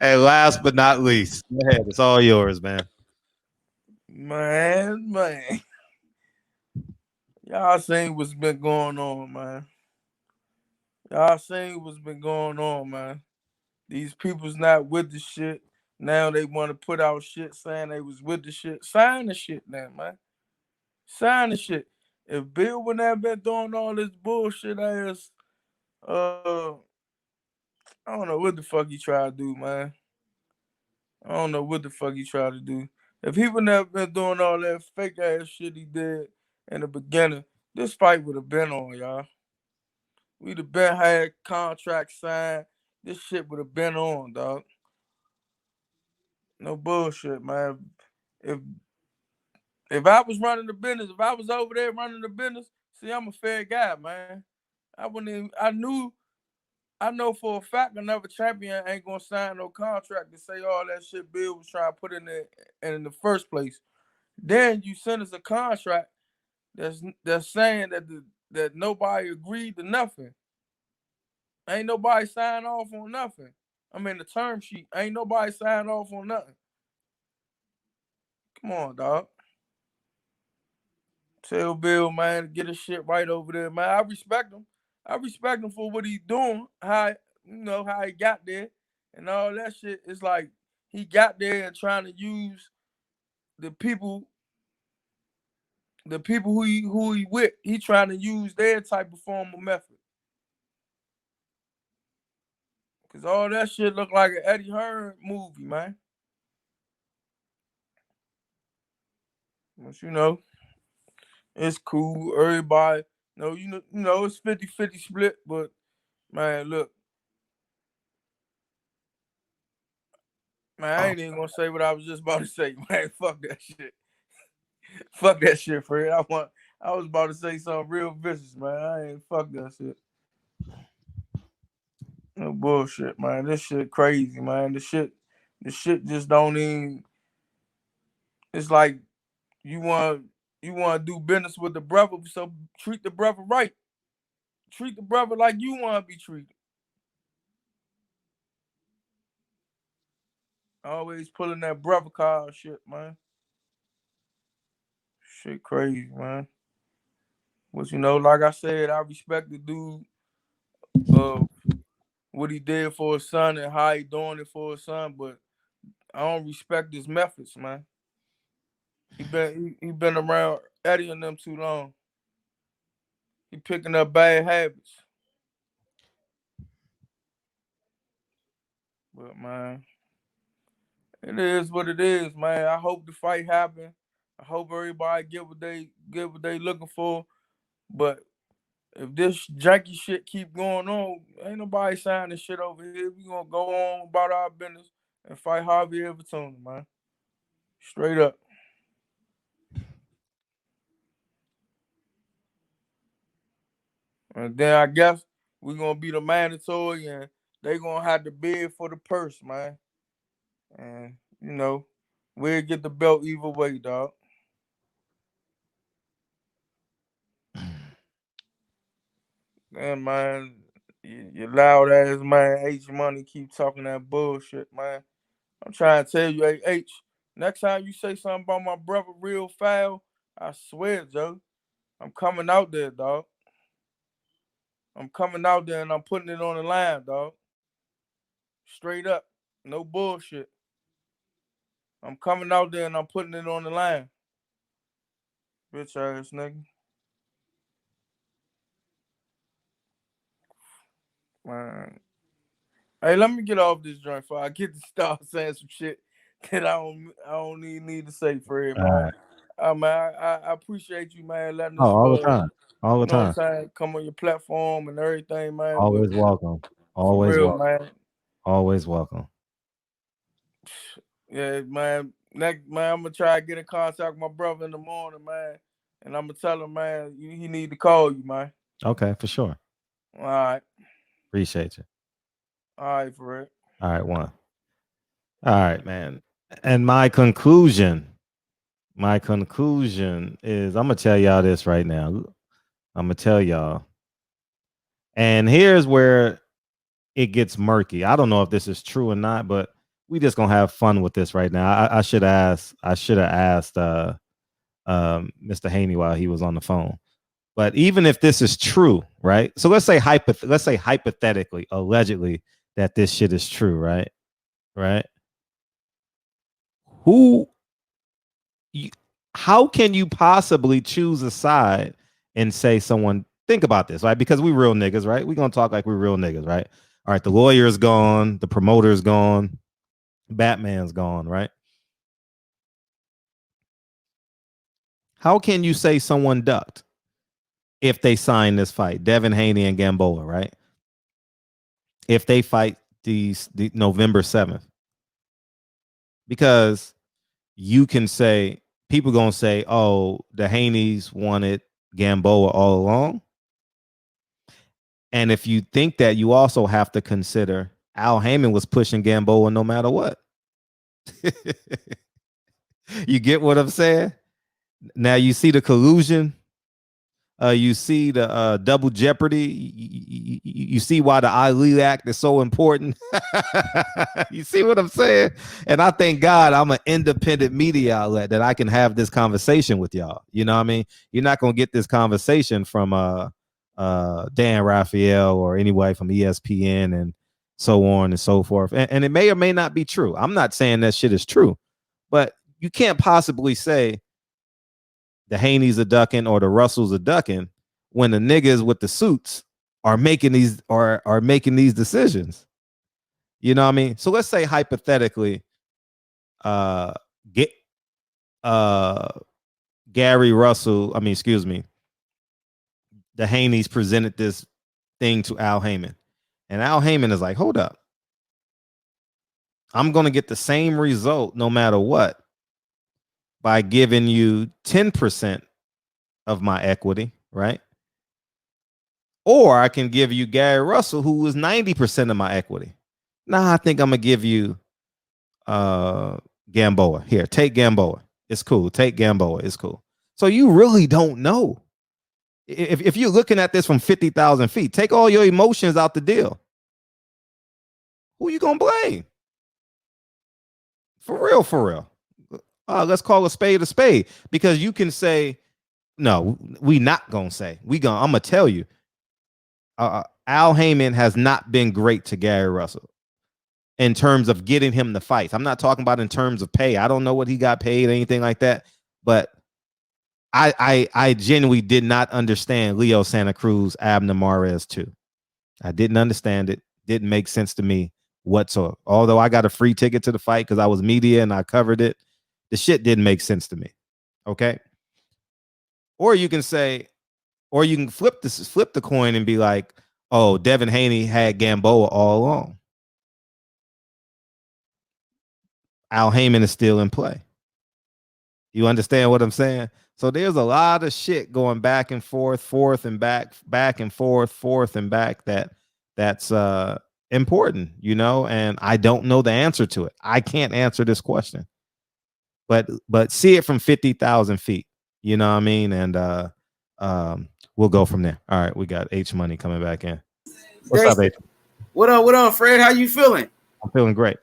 And last but not least, go ahead. It's all yours, man. Man. Y'all seen what's been going on, man. Y'all seen what's been going on, man. These people's not with the shit. Now they want to put out shit saying they was with the shit. Sign the shit now, man. Sign the shit. If Bill wouldn't have been doing all this bullshit ass, I don't know what the fuck he tried to do, man. I don't know what the fuck he tried to do. If he would never been doing all that fake ass shit he did in the beginning, this fight would have been on, y'all. We'd have been had contract signed. This shit would have been on, dog. No bullshit, man. If I was running the business, if I was over there running the business, see, I'm a fair guy, man. I wouldn't even, I know for a fact another champion ain't gonna sign no contract to say all that shit Bill was trying to put in there in the first place. Then you send us a contract that's saying that nobody agreed to nothing. Ain't nobody signed off on nothing. I mean the term sheet. Ain't nobody signed off on nothing. Come on, dog. Tell Bill, man, to get his shit right over there, man. I respect him. I respect him for what he's doing, how he got there and all that shit. It's like he got there and trying to use the people who he with. He trying to use their type of form of method. Cause all that shit look like an Eddie Hearn movie, man. But it's cool. Everybody, it's 50-50 split, but man, look. Man, I ain't even gonna say what I was just about to say, man. Fuck that shit. Fuck that shit, Fred. I was about to say something real vicious, man. I ain't fuck that shit. No bullshit, man. This shit crazy, man. The shit just don't even. It's like you want to do business with the brother, so treat the brother right. Treat the brother like you want to be treated. Always pulling that brother card shit, man. Shit crazy, man. But like I said, I respect the dude. What he did for his son and how he doing it for his son, but I don't respect his methods, man. He been around Eddie and them too long. He picking up bad habits. But man, it is what it is, man. I hope the fight happen. I hope everybody get what they looking for. But if this janky shit keep going on, ain't nobody signing shit over here. We gonna go on about our business and fight Harvey Everton, man. Straight up. And then I guess we're gonna be the mandatory and they gonna have to bid for the purse, man. And we'll get the belt either way, dog. And man, you loud ass man, H Money keep talking that bullshit, man. I'm trying to tell you, hey H, next time you say something about my brother real foul, I swear, Joe, I'm coming out there, dog. I'm coming out there and I'm putting it on the line, dog. Straight up. No bullshit. I'm coming out there and I'm putting it on the line. Bitch ass nigga. Man. Hey, let me get off this joint before I get to start saying some shit that I don't even need to say, Fred, man. Man, I appreciate you, man, letting us All the time. All the you know what I'm time. saying, come on your platform and everything, man. Always But welcome. for Always real, welcome. man. Always welcome. Yeah, man. Next, man, I'm gonna try to get in contact with my brother in the morning, man. And I'm gonna tell him, man, he need to call you, man. Okay, for sure. All right. Appreciate you. All right, Fred. All right, one. All right, man. And my conclusion is I'm gonna tell y'all this right now. I'm gonna tell y'all. And here's where it gets murky. I don't know if this is true or not, but we just gonna have fun with this right now. I should have asked Mr. Haney while he was on the phone. But even if this is true, right? So let's say hypothetically, allegedly, that this shit is true, right? Right? How can you possibly choose a side and say someone? Think about this, right? Because we real niggas, right? We're gonna talk like we're real niggas, right? All right, the lawyer's gone, the promoter's gone, Batman's gone, right? How can you say someone ducked if they sign this fight? Devin Haney and Gamboa, right? If they fight the November 7th. Because you can say, people gonna say, oh, the Haneys wanted Gamboa all along. And if you think that, you also have to consider Al Heyman was pushing Gamboa no matter what. You get what I'm saying? Now you see the collusion. You see the double jeopardy. You see why the Ali Act is so important. You see what I'm saying? And I thank God I'm an independent media outlet that I can have this conversation with y'all. You know what I mean? You're not going to get this conversation from Dan Raphael or anybody from ESPN and so on and so forth. And it may or may not be true. I'm not saying that shit is true, but you can't possibly say the Haneys are ducking or the Russells are ducking when the niggas with the suits are making these decisions. You know what I mean? So let's say hypothetically, get Gary Russell, the Haneys presented this thing to Al Heyman. And Al Heyman is like, hold up. I'm going to get the same result no matter what by giving you 10% of my equity, right? Or I can give you Gary Russell, who was 90% of my equity. Nah, I think I'm going to give you Gamboa. Here, take Gamboa. It's cool. Take Gamboa. It's cool. So you really don't know. If you're looking at this from 50,000 feet, take all your emotions out the deal. Who you going to blame? For real. Let's call a spade, because you can say, no, we not going to say. I'm going to tell you. Al Heyman has not been great to Gary Russell in terms of getting him the fights. I'm not talking about in terms of pay. I don't know what he got paid, anything like that. But I genuinely did not understand Leo Santa Cruz, Abner Mares too. I didn't understand it. Didn't make sense to me whatsoever. Although I got a free ticket to the fight because I was media and I covered it, the shit didn't make sense to me. Okay. Or you can say, or you can flip the coin and be like, oh, Devin Haney had Gamboa all along. Al Heyman is still in play. You understand what I'm saying? So there's a lot of shit going back and forth and back and forth and back that's important, you know, and I don't know the answer to it. I can't answer this question. But see it from 50,000 feet. You know what I mean? And we'll go from there. All right, we got H Money coming back in. What's up, H? What up, Fred? How you feeling? I'm feeling great.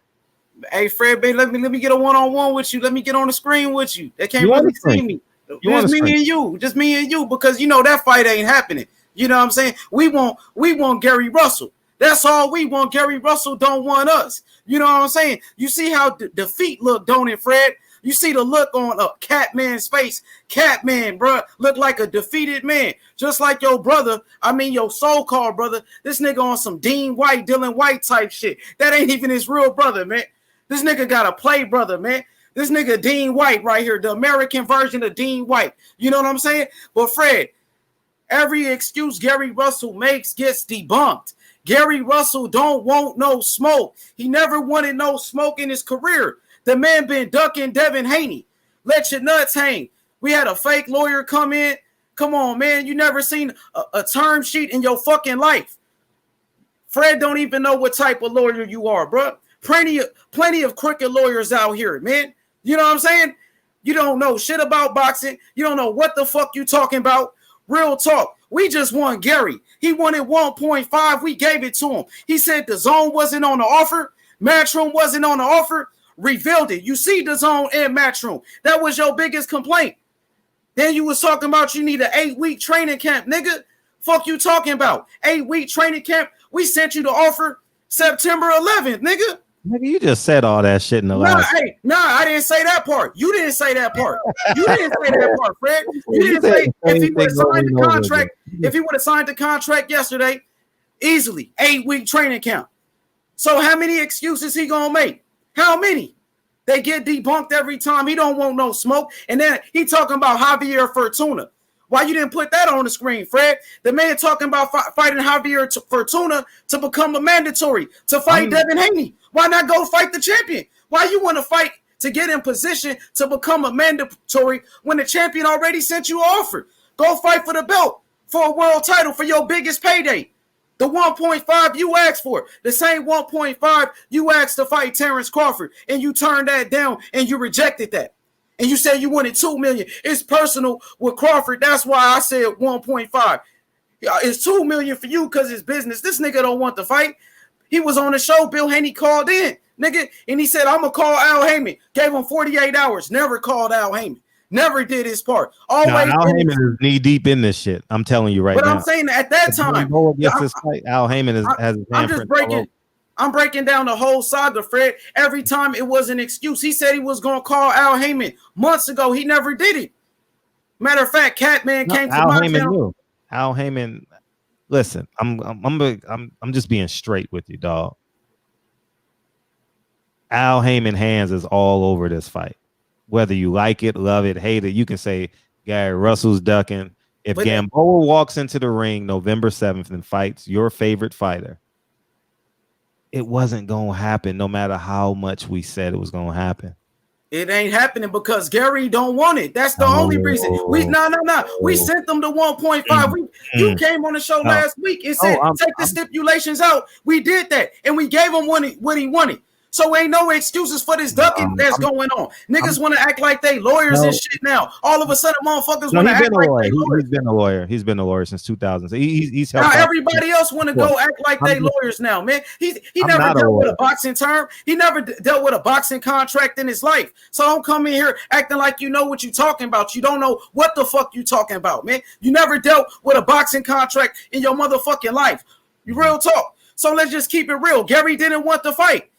Hey, Fred, baby, let me get a one-on-one with you. Let me get on the screen with you. They can't really see me. Just me and you, because you know that fight ain't happening. You know what I'm saying? We want Gary Russell. That's all we want. Gary Russell don't want us. You know what I'm saying? You see how the feet look, don't it, Fred? You see the look on Catman's face. Catman, bro, look like a defeated man. Just like your brother, your so-called brother. This nigga on some Dean White, Dylan White type shit. That ain't even his real brother, man. This nigga got a play brother, man. This nigga Dean White right here, the American version of Dean White. You know what I'm saying? But Fred, every excuse Gary Russell makes gets debunked. Gary Russell don't want no smoke. He never wanted no smoke in his career. The man been ducking Devin Haney. Let your nuts hang. We had a fake lawyer come in. Come on, man. You never seen a term sheet in your fucking life. Fred don't even know what type of lawyer you are, bro. Plenty of crooked lawyers out here, man. You know what I'm saying? You don't know shit about boxing. You don't know what the fuck you talking about. Real talk. We just won Gary. He wanted 1.5. We gave it to him. He said the zone wasn't on the offer. Matchroom wasn't on the offer. Revealed it. You see the zone and Matchroom. That was your biggest complaint. Then you was talking about you need an 8-week training camp, nigga. Fuck you talking about? 8-week training camp. We sent you the offer September 11th, nigga. Nigga, you just said all that shit in the last. I didn't say that part. You didn't say that part. You didn't say that part, Fred. You didn't say if he would have signed the contract. If he would have signed the contract yesterday, easily 8-week training camp. So how many excuses he gonna make? How many? They get debunked every time. He don't want no smoke. And then he talking about Javier Fortuna. Why you didn't put that on the screen, Fred? The man talking about fighting Javier Fortuna to become a mandatory to fight Devin Haney. Why not go fight the champion? Why you want to fight to get in position to become a mandatory when the champion already sent you an offer? Go fight for the belt, for a world title, for your biggest payday. The 1.5 you asked for, the same 1.5 you asked to fight Terrence Crawford, and you turned that down and you rejected that. And you said you wanted $2 million. It's personal with Crawford. That's why I said 1.5. It's $2 million for you because it's business. This nigga don't want to fight. He was on the show. Bill Haney called in, nigga, and he said, I'm going to call Al Heyman. Gave him 48 hours. Never called Al Heyman. Never did his part. Always. Al Heyman is knee deep in this shit. I'm telling you right now. But I'm saying at that time, Al Heyman has his handprint. I'm breaking down the whole saga, Fred. Every time it was an excuse. He said he was going to call Al Heyman months ago. He never did it. Matter of fact, Catman came to my town. Al Heyman, listen, I'm just being straight with you, dog. Al Heyman hands is all over this fight. Whether you like it, love it, hate it, you can say Gary Russell's ducking. If Gamboa walks into the ring November 7th and fights your favorite fighter, it wasn't going to happen no matter how much we said it was going to happen. It ain't happening because Gary don't want it. That's the only reason. We sent them to 1.5. You came on the show last week and said take the stipulations out. We did that and we gave him what he wanted. So ain't no excuses for this ducking that's going on. Niggas want to act like they lawyers and shit now. All of a sudden, motherfuckers want to act like they lawyers. He's been a lawyer. He's been a lawyer since 2000. He's helped now everybody else want to go act like they lawyers now, man. He never dealt with a boxing term. He never dealt with a boxing contract in his life. So don't come in here acting like you know what you talking about. You don't know what the fuck you talking about, man. You never dealt with a boxing contract in your motherfucking life. You real talk. So let's just keep it real. Gary didn't want to fight.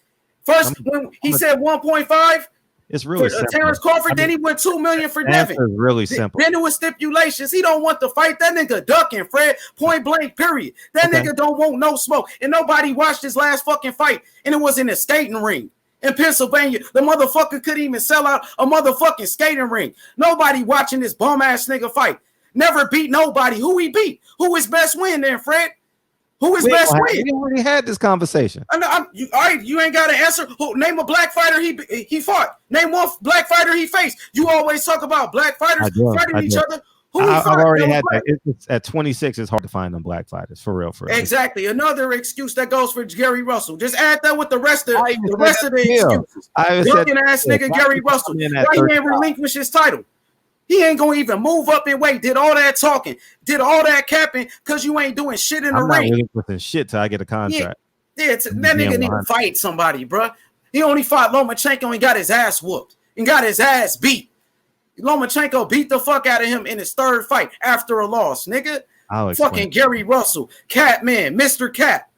First, when he said 1.5, it's really simple. Terrence Crawford, then he went $2 million for Devin. It's really simple. Then it was stipulations. He don't want to fight. That nigga ducking, Fred. Point blank, period. That nigga don't want no smoke. And nobody watched his last fucking fight. And it was in a skating ring in Pennsylvania. The motherfucker couldn't even sell out a motherfucking skating ring. Nobody watching this bum ass nigga fight. Never beat nobody. Who he beat? Who his best win then, Fred? Who is best win? We already had this conversation. All right, you ain't got to answer. Name a black fighter he fought. Name one black fighter he faced. You always talk about black fighters fighting each other. I've already had that. It's at 26, it's hard to find them black fighters for real. Exactly. Another excuse that goes for Gary Russell. Just add that with the rest of the excuses. Looking ass nigga Gary Russell. Why he ain't relinquish his title? He ain't gonna even move up and wait. Did all that talking, did all that capping, because you ain't doing shit in the ring. I'm not relinquishing shit till I get a contract. Yeah, that nigga need to fight somebody, bro. He only fought Lomachenko and got his ass whooped and got his ass beat. Lomachenko beat the fuck out of him in his third fight after a loss, nigga. Fucking Gary Russell, Catman, Mr. Cat.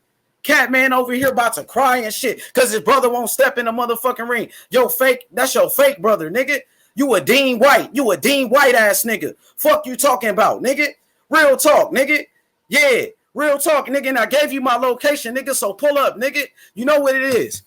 Catman over here about to cry and shit because his brother won't step in the motherfucking ring. Yo, fake, that's your fake brother, nigga. You a Dean White. You a Dean White ass nigga. Fuck you talking about, nigga. Real talk, nigga. Yeah, real talk, nigga. And I gave you my location, nigga, so pull up, nigga. You know what it is.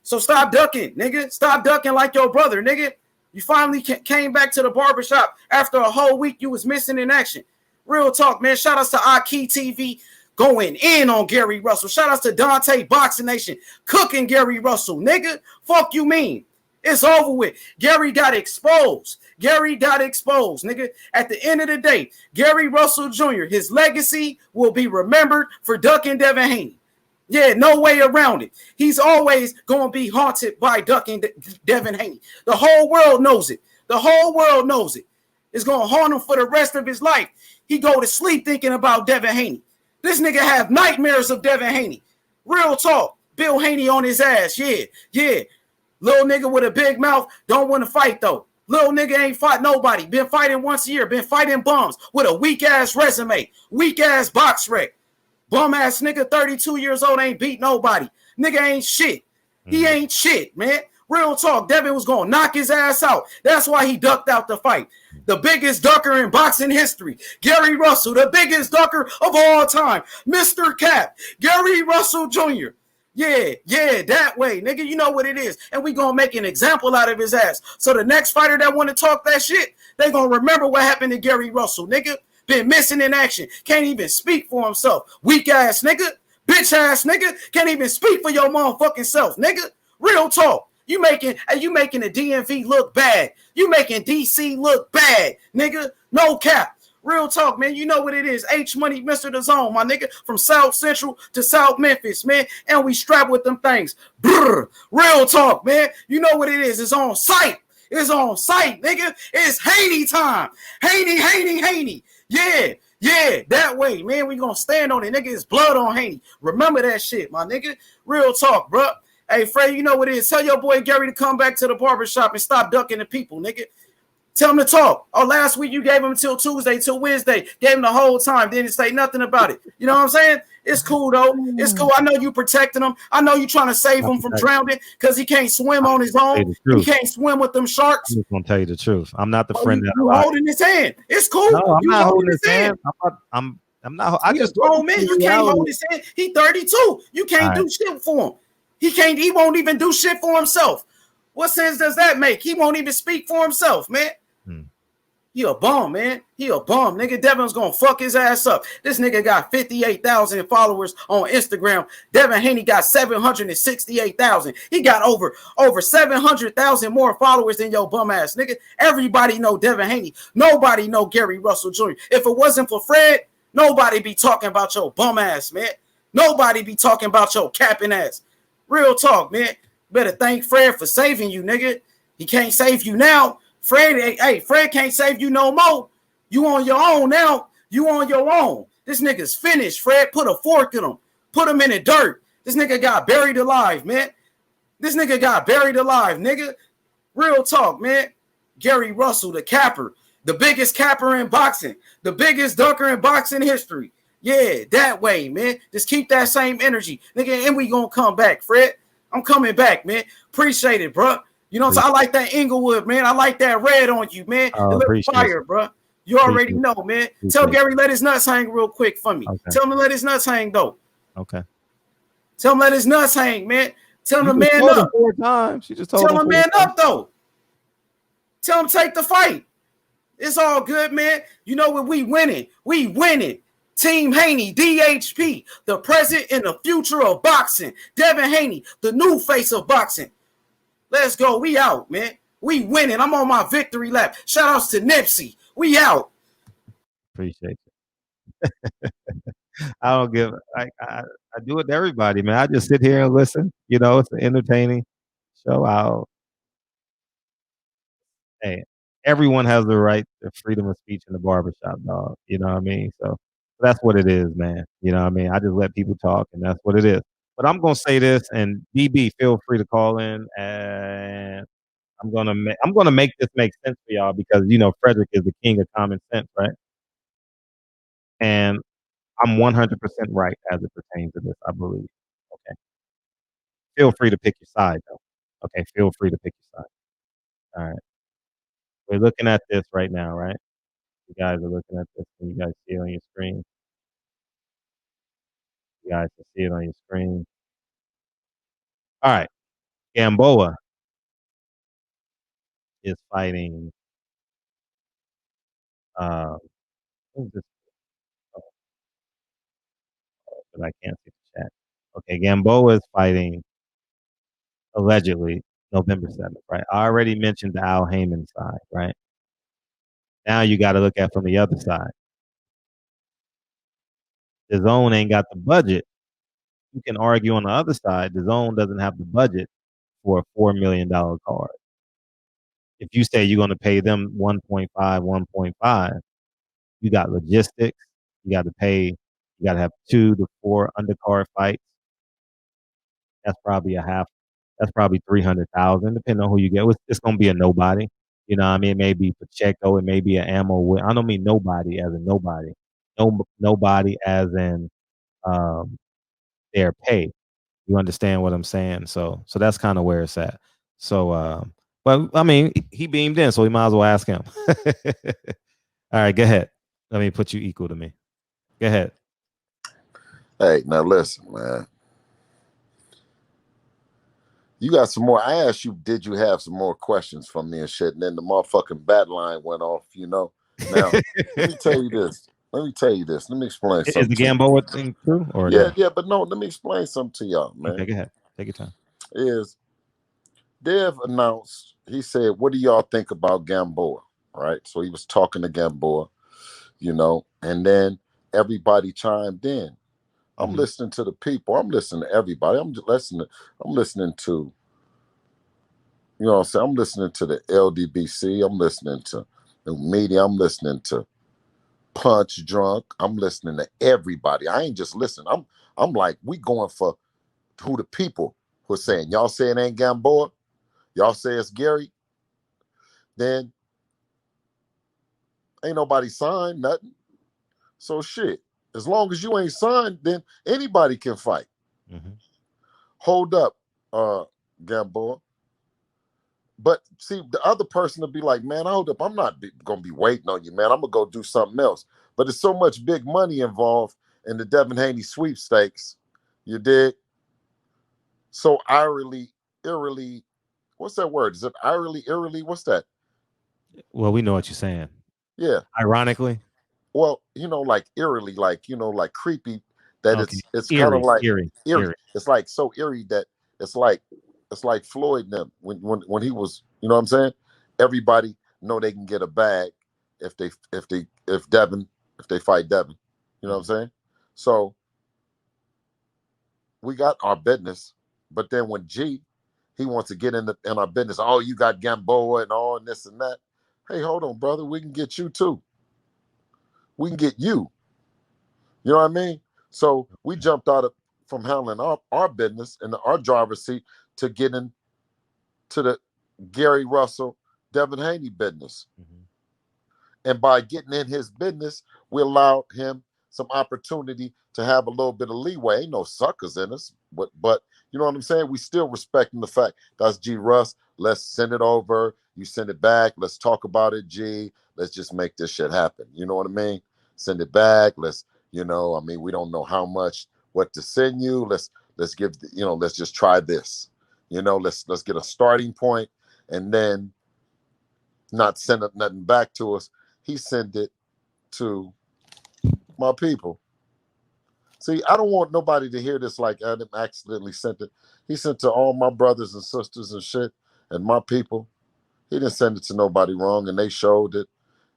So stop ducking, nigga. Stop ducking like your brother, nigga. You finally came back to the barbershop after a whole week you was missing in action. Real talk, man. Shout outs to Aki TV going in on Gary Russell. Shout outs to Dante Boxing Nation cooking Gary Russell, nigga. Fuck you mean? It's over with. Gary got exposed. Gary got exposed, nigga. At the end of the day, Gary Russell Jr., his legacy will be remembered for ducking Devin Haney. Yeah, no way around it. He's always going to be haunted by ducking Devin Haney. The whole world knows it. The whole world knows it. It's going to haunt him for the rest of his life. He go to sleep thinking about Devin Haney. This nigga have nightmares of Devin Haney. Real talk. Bill Haney on his ass. Yeah, yeah. Little nigga with a big mouth don't want to fight, though. Little nigga ain't fought nobody. Been fighting once a year. Been fighting bums with a weak-ass resume. Weak-ass box rec. Bum-ass nigga, 32 years old, ain't beat nobody. Nigga ain't shit. He ain't shit, man. Real talk. Devin was going to knock his ass out. That's why he ducked out the fight. The biggest ducker in boxing history. Gary Russell, the biggest ducker of all time. Mr. Cap. Gary Russell Jr. Yeah, that way, nigga. You know what it is. And we gonna make an example out of his ass. So the next fighter that want to talk that shit, they gonna remember what happened to Gary Russell, nigga. Been missing in action. Can't even speak for himself. Weak ass nigga. Bitch ass nigga. Can't even speak for your motherfucking self, nigga. Real talk. You making the DMV look bad. You making DC look bad, nigga. No cap. Real talk, man. You know what it is. H Money, Mr. The Zone, my nigga. From South Central to South Memphis, man. And we strap with them things. Brr. Real talk, man. You know what it is. It's on site. It's on site, nigga. It's Haney time. Haney. Yeah, that way, man. We gonna stand on it, nigga. It's blood on Haney. Remember that shit, my nigga. Real talk, bro. Hey, Fred, you know what it is. Tell your boy Gary to come back to the barbershop and stop ducking the people, nigga. Tell him to talk. Oh, last week you gave him until Tuesday, till Wednesday. Gave him the whole time. Didn't say nothing about it. You know what I'm saying? It's cool, though. It's cool. I know you protecting him. I know you trying to save him from drowning because he can't swim on his own. He can't swim with them sharks. I'm just going to tell you the truth. I'm not the friend that you holding his hand. It's cool. No, I'm not holding his hand. I'm not. I just told man, you can't hold his hand. He 32. You can't do shit for him. He won't even do shit for himself. What sense does that make? He won't even speak for himself, man. He a bum, man. He a bum. Nigga, Devin's gonna fuck his ass up. This nigga got 58,000 followers on Instagram. Devin Haney got 768,000. He got over 700,000 more followers than your bum ass, nigga. Everybody know Devin Haney. Nobody know Gary Russell Jr. If it wasn't for Fred, nobody be talking about your bum ass, man. Nobody be talking about your capping ass. Real talk, man. Better thank Fred for saving you, nigga. He can't save you now. Fred can't save you no more. You on your own now. You on your own. This nigga's finished, Fred. Put a fork in him. Put him in the dirt. This nigga got buried alive, man. This nigga got buried alive, nigga. Real talk, man. Gary Russell, the capper. The biggest capper in boxing. The biggest dunker in boxing history. Yeah, that way, man. Just keep that same energy, nigga, and we gonna come back, Fred. I'm coming back, man. Appreciate it, bro. You know what I'm saying? I like that Inglewood, man. I like that red on you, man. The little fire, bro. You already know, man. Tell Gary let his nuts hang real quick for me. Okay. Tell him to let his nuts hang, though. Okay. Tell him let his nuts hang, man. Tell him to man up. 4 times. She just told Tell him man up, though. Tell him take the fight. It's all good, man. You know what? We winning. We winning. Team Haney, DHP, the present and the future of boxing. Devin Haney, the new face of boxing. Let's go. We out, man. We winning. I'm on my victory lap. Shout outs to Nipsey. We out. Appreciate it. I don't give I do it to everybody, man. I just sit here and listen. You know, it's an entertaining show. Hey, everyone has the right to freedom of speech in the barbershop, dog. You know what I mean? So that's what it is, man. You know what I mean? I just let people talk, and that's what it is. But I'm gonna say this, and DB, feel free to call in, and I'm gonna make this make sense for y'all because you know Frederick is the king of common sense, right? And I'm 100% right as it pertains to this, I believe. feel free to pick your side though. Okay, feel free to pick your side. All right. We're looking at this right now, right? You guys are looking at this. Can you guys see it on your screen? You guys can see it on your screen. All right. Gamboa is fighting who's this? Oh, but I can't see the chat. Okay, Gamboa is fighting allegedly November 7th, right? I already mentioned the Al Heyman side, right? Now you got to look at from the other side. The zone ain't got the budget. You can argue on the other side, the zone doesn't have the budget for a $4 million card. If you say you're going to pay them 1.5, 1.5, you got logistics. You got to pay. You got to have 2 to 4 undercard fights. That's probably That's probably 300,000, depending on who you get. It's going to be a nobody. You know what I mean? It may be Pacheco. It may be an ammo. I don't mean nobody as in nobody. Nobody as in their pay. You understand what I'm saying? So that's kind of where it's at. So, but I mean, he beamed in, so we might as well ask him. All right, go ahead. Let me put you equal to me. Go ahead. Hey, now listen, man. You got some more. I asked you, did you have some more questions from me and shit? And then the motherfucking bat line went off, you know. Now, let me tell you this. Let me explain something. Is the Gamboa thing true? Or yeah, but no, let me explain something to y'all, man. Okay, go ahead. Take your time. Is Dev announced, he said, what do y'all think about Gamboa? Right? So he was talking to Gamboa, you know, and then everybody chimed in. I'm listening to the people. I'm listening to everybody. I'm listening to, you know what I'm saying? I'm listening to the LDBC. I'm listening to the media. I'm listening to Punch Drunk. I'm listening to everybody. I ain't just listening. I'm like, we going for who the people who are saying. Y'all say it ain't Gamboa? Y'all say it's Gary? Then ain't nobody signed nothing. So shit. As long as you ain't signed, then anybody can fight. Hold up, Gamboa. But see, the other person will be like, man, hold up. I'm not going to be waiting on you, man. I'm going to go do something else. But there's so much big money involved in the Devin Haney sweepstakes. You dig? So eerily, what's that word? Is it eerily? What's that? Well, we know what you're saying. Yeah. Ironically? Well, you know, like eerily, like, you know, like creepy, that okay. It's kind of like eerie. It's like so eerie that it's like Floyd and them when he was, you know what I'm saying? Everybody know they can get a bag if they fight Devin. You know what I'm saying? So we got our business, but then when he wants to get in our business, oh, you got Gamboa and all and this and that. Hey, hold on, brother, we can get you too. We can get you. You know what I mean? So we jumped out from handling our business in our driver's seat to get into the Gary Russell, Devin Haney business. And by getting in his business, we allowed him some opportunity to have a little bit of leeway. Ain't no suckers in us, but you know what I'm saying? We still respecting the fact that's G Russ. Let's send it over. You send it back. Let's talk about it, G. Let's just make this shit happen. You know what I mean? Send it back. Let's, you know, I mean, we don't know how much, what to send you. Let's give, you know, let's just try this. You know, let's get a starting point and then not send up nothing back to us. He sent it to my people. See, I don't want nobody to hear this like Adam accidentally sent it. He sent to all my brothers and sisters and shit and my people. He didn't send it to nobody wrong, and they showed it,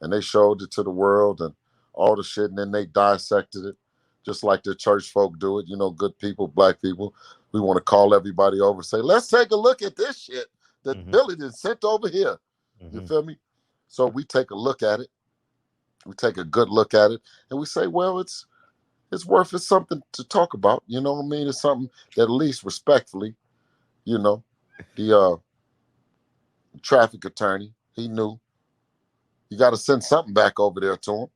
and they showed it to the world and all the shit, and then they dissected it, just like the church folk do it. You know, good people, black people. We want to call everybody over and say, let's take a look at this shit that Billy did sent over here. You feel me? So we take a look at it. We take a good look at it, and we say, well, it's worth it, something to talk about. You know what I mean? It's something that at least respectfully, you know, the traffic attorney, he knew. You got to send something back over there to him.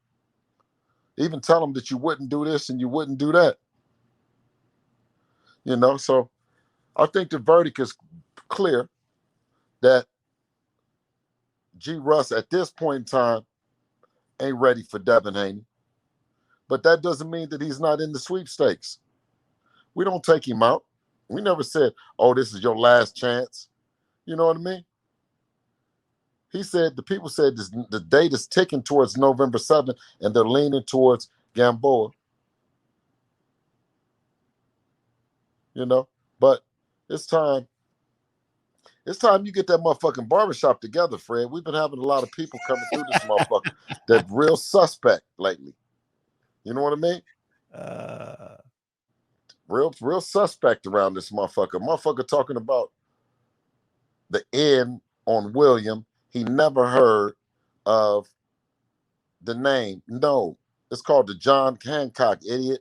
Even tell him that you wouldn't do this and you wouldn't do that. You know, so I think the verdict is clear that G. Russ at this point in time ain't ready for Devin Haney. But that doesn't mean that he's not in the sweepstakes. We don't take him out. We never said, oh, this is your last chance. You know what I mean? He said, the people said the date is ticking towards November 7th, and they're leaning towards Gamboa. You know? But it's time. It's time you get that motherfucking barbershop together, Fred. We've been having a lot of people coming through this motherfucker that real suspect lately. You know what I mean? Real suspect around this motherfucker. Motherfucker talking about the end on William. He never heard of the name. No, it's called the John Hancock, idiot.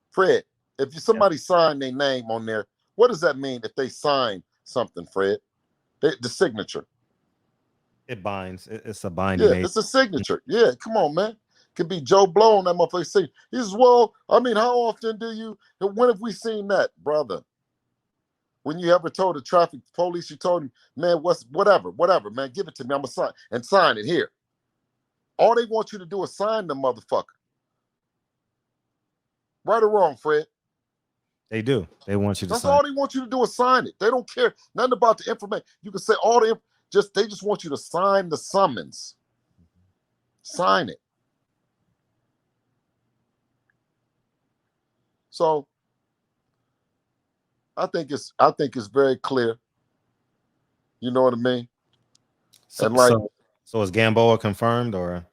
Fred, if somebody signed their name on there, what does that mean if they sign something, Fred? The signature. It binds. It's a binding. Yeah, it's a signature. Yeah, come on, man. Could be Joe Blow on that motherfucker. Say, he says, well, I mean, how often when have we seen that, brother? When you ever told the traffic police, you told him, man, whatever, man, give it to me. I'm going to sign it here. All they want you to do is sign the motherfucker. Right or wrong, Fred? They do. They want you to That's sign. all they want you to do is sign it. They don't care nothing about the information. You can say they just want you to sign the summons. Sign it. So I think it's very clear. You know what I mean? So, and like, so is Gamboa confirmed or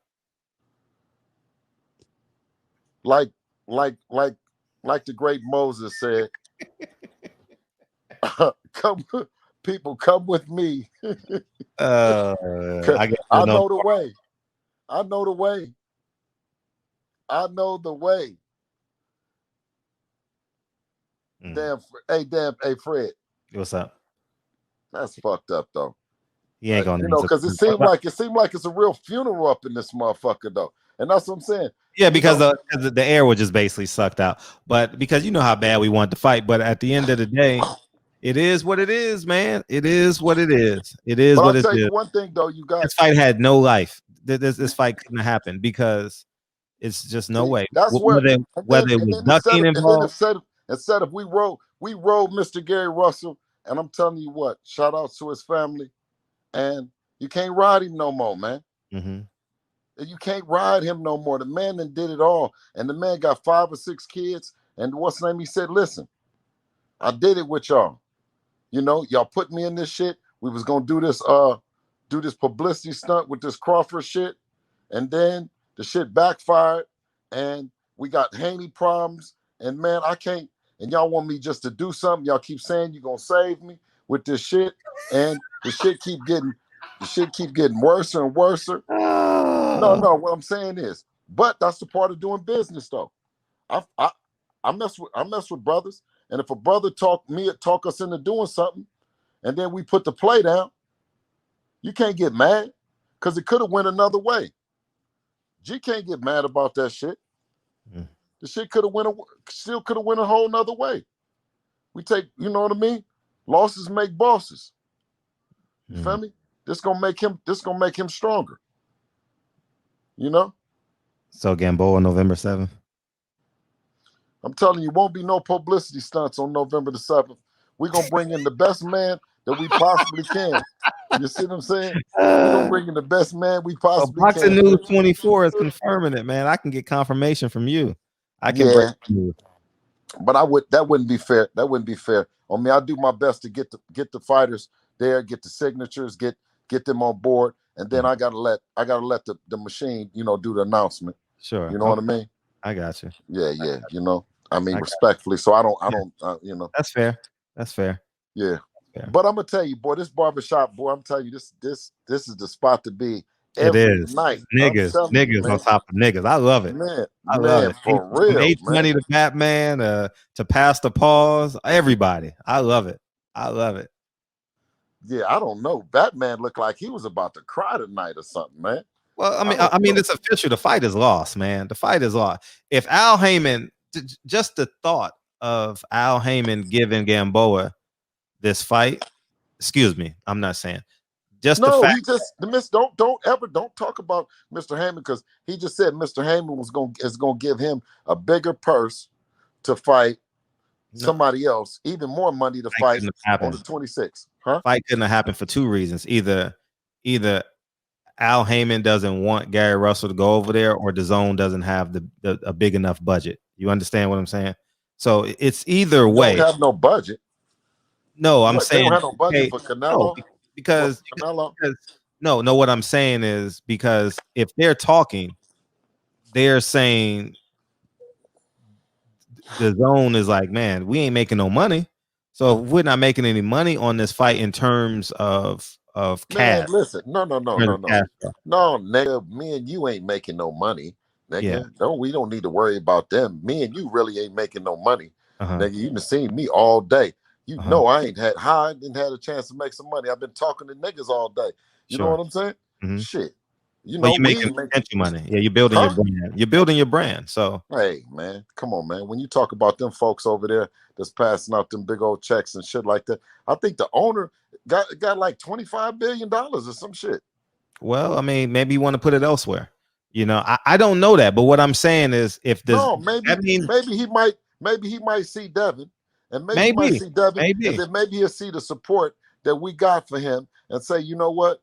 like the great Moses said, come with me. I know the way. I know the way. I know the way. Damn, hey, Fred. What's up? That's fucked up though. He ain't gonna, because it seemed like it's a real funeral up in this motherfucker though, and that's what I'm saying. Yeah, because the air was just basically sucked out. But because you know how bad we want to fight, but at the end of the day, it is what it is, man. It is what it is. It is what it is. I'll tell you one thing though, this fight had no life. This fight couldn't happen because it's just no way. That's whether it was ducking involved. Instead of we rode Mr. Gary Russell, and I'm telling you what, shout out to his family, and you can't ride him no more, man. Mm-hmm. You can't ride him no more. The man that did it all, and the man got 5 or 6 kids, and what's the name? He said, listen, I did it with y'all. You know, y'all put me in this shit. We was gonna do this publicity stunt with this Crawford shit, and then the shit backfired, and we got Haney problems, and man, I can't. And y'all want me just to do something. Y'all keep saying you're gonna save me with this shit, and the shit keep getting worse and worse. No, what I'm saying is, but that's the part of doing business though. I mess with brothers, and if a brother talk us into doing something, and then we put the play down, you can't get mad because it could have went another way. G can't get mad about that shit. The shit still could have went a whole nother way. We take, you know what I mean? Losses make bosses. You feel me? This gonna make him stronger. You know? So Gamboa November 7th. I'm telling you, won't be no publicity stunts on November the 7th. We're gonna bring in the best man that we possibly can. You see what I'm saying? We're gonna bring in the best man we possibly can. Boxing News 24 is confirming it, man. I can get confirmation from you. I can break you. But that wouldn't be fair. That wouldn't be fair. On me, I do my best to get the fighters there, get the signatures, get them on board, and then I gotta let the machine, you know, do the announcement. Sure. You know what I mean? I got you. Yeah. You know, I mean, respectfully. So I don't, you know. That's fair. That's fair. Yeah. But I'm gonna tell you, boy, this barbershop, boy, I'm telling you, this is the spot to be. Every night. Niggas on top of niggas. I love it. I love it. For real. From H-Money to Batman to Pastor Pause, everybody. I love it. Yeah, I don't know. Batman looked like he was about to cry tonight or something, man. Well, I mean, it's official. The fight is lost, man. The fight is lost. If Al Heyman, just the thought of Al Heyman giving Gamboa this fight. Excuse me, I'm not saying. Just the No, fact. he just don't talk about Mr. Heyman, because he just said Mr. Heyman is gonna give him a bigger purse to fight somebody else, even more money to fight on the 26th. Huh? Fight couldn't have happened for two reasons. Either Al Heyman doesn't want Gary Russell to go over there, or DAZN doesn't have a big enough budget. You understand what I'm saying? So it's either way. Don't have no budget. No, I'm saying they don't have no budget for Canelo. No, because no. What I'm saying is, because if they're talking, they're saying DAZN is like, man, we ain't making no money. So if we're not making any money on this fight in terms of cash. Man, listen, no, nigga, me and you ain't making no money, nigga. Yeah. No, we don't need to worry about them. Me and you really ain't making no money, nigga. You been seeing me all day. You know I didn't had a chance to make some money. I've been talking to niggas all day. You know what I'm saying? Shit. You know, you're making money. Yeah, you're building your brand. You're building your brand. So hey, man, come on, man. When you talk about them folks over there that's passing out them big old checks and shit like that, I think the owner got like $25 billion or some shit. Well, I mean, maybe you want to put it elsewhere. You know, I don't know that, but what I'm saying is, if this, maybe he might see Devin, and maybe he might see Devin, and then maybe he'll see the support that we got for him and say, you know what?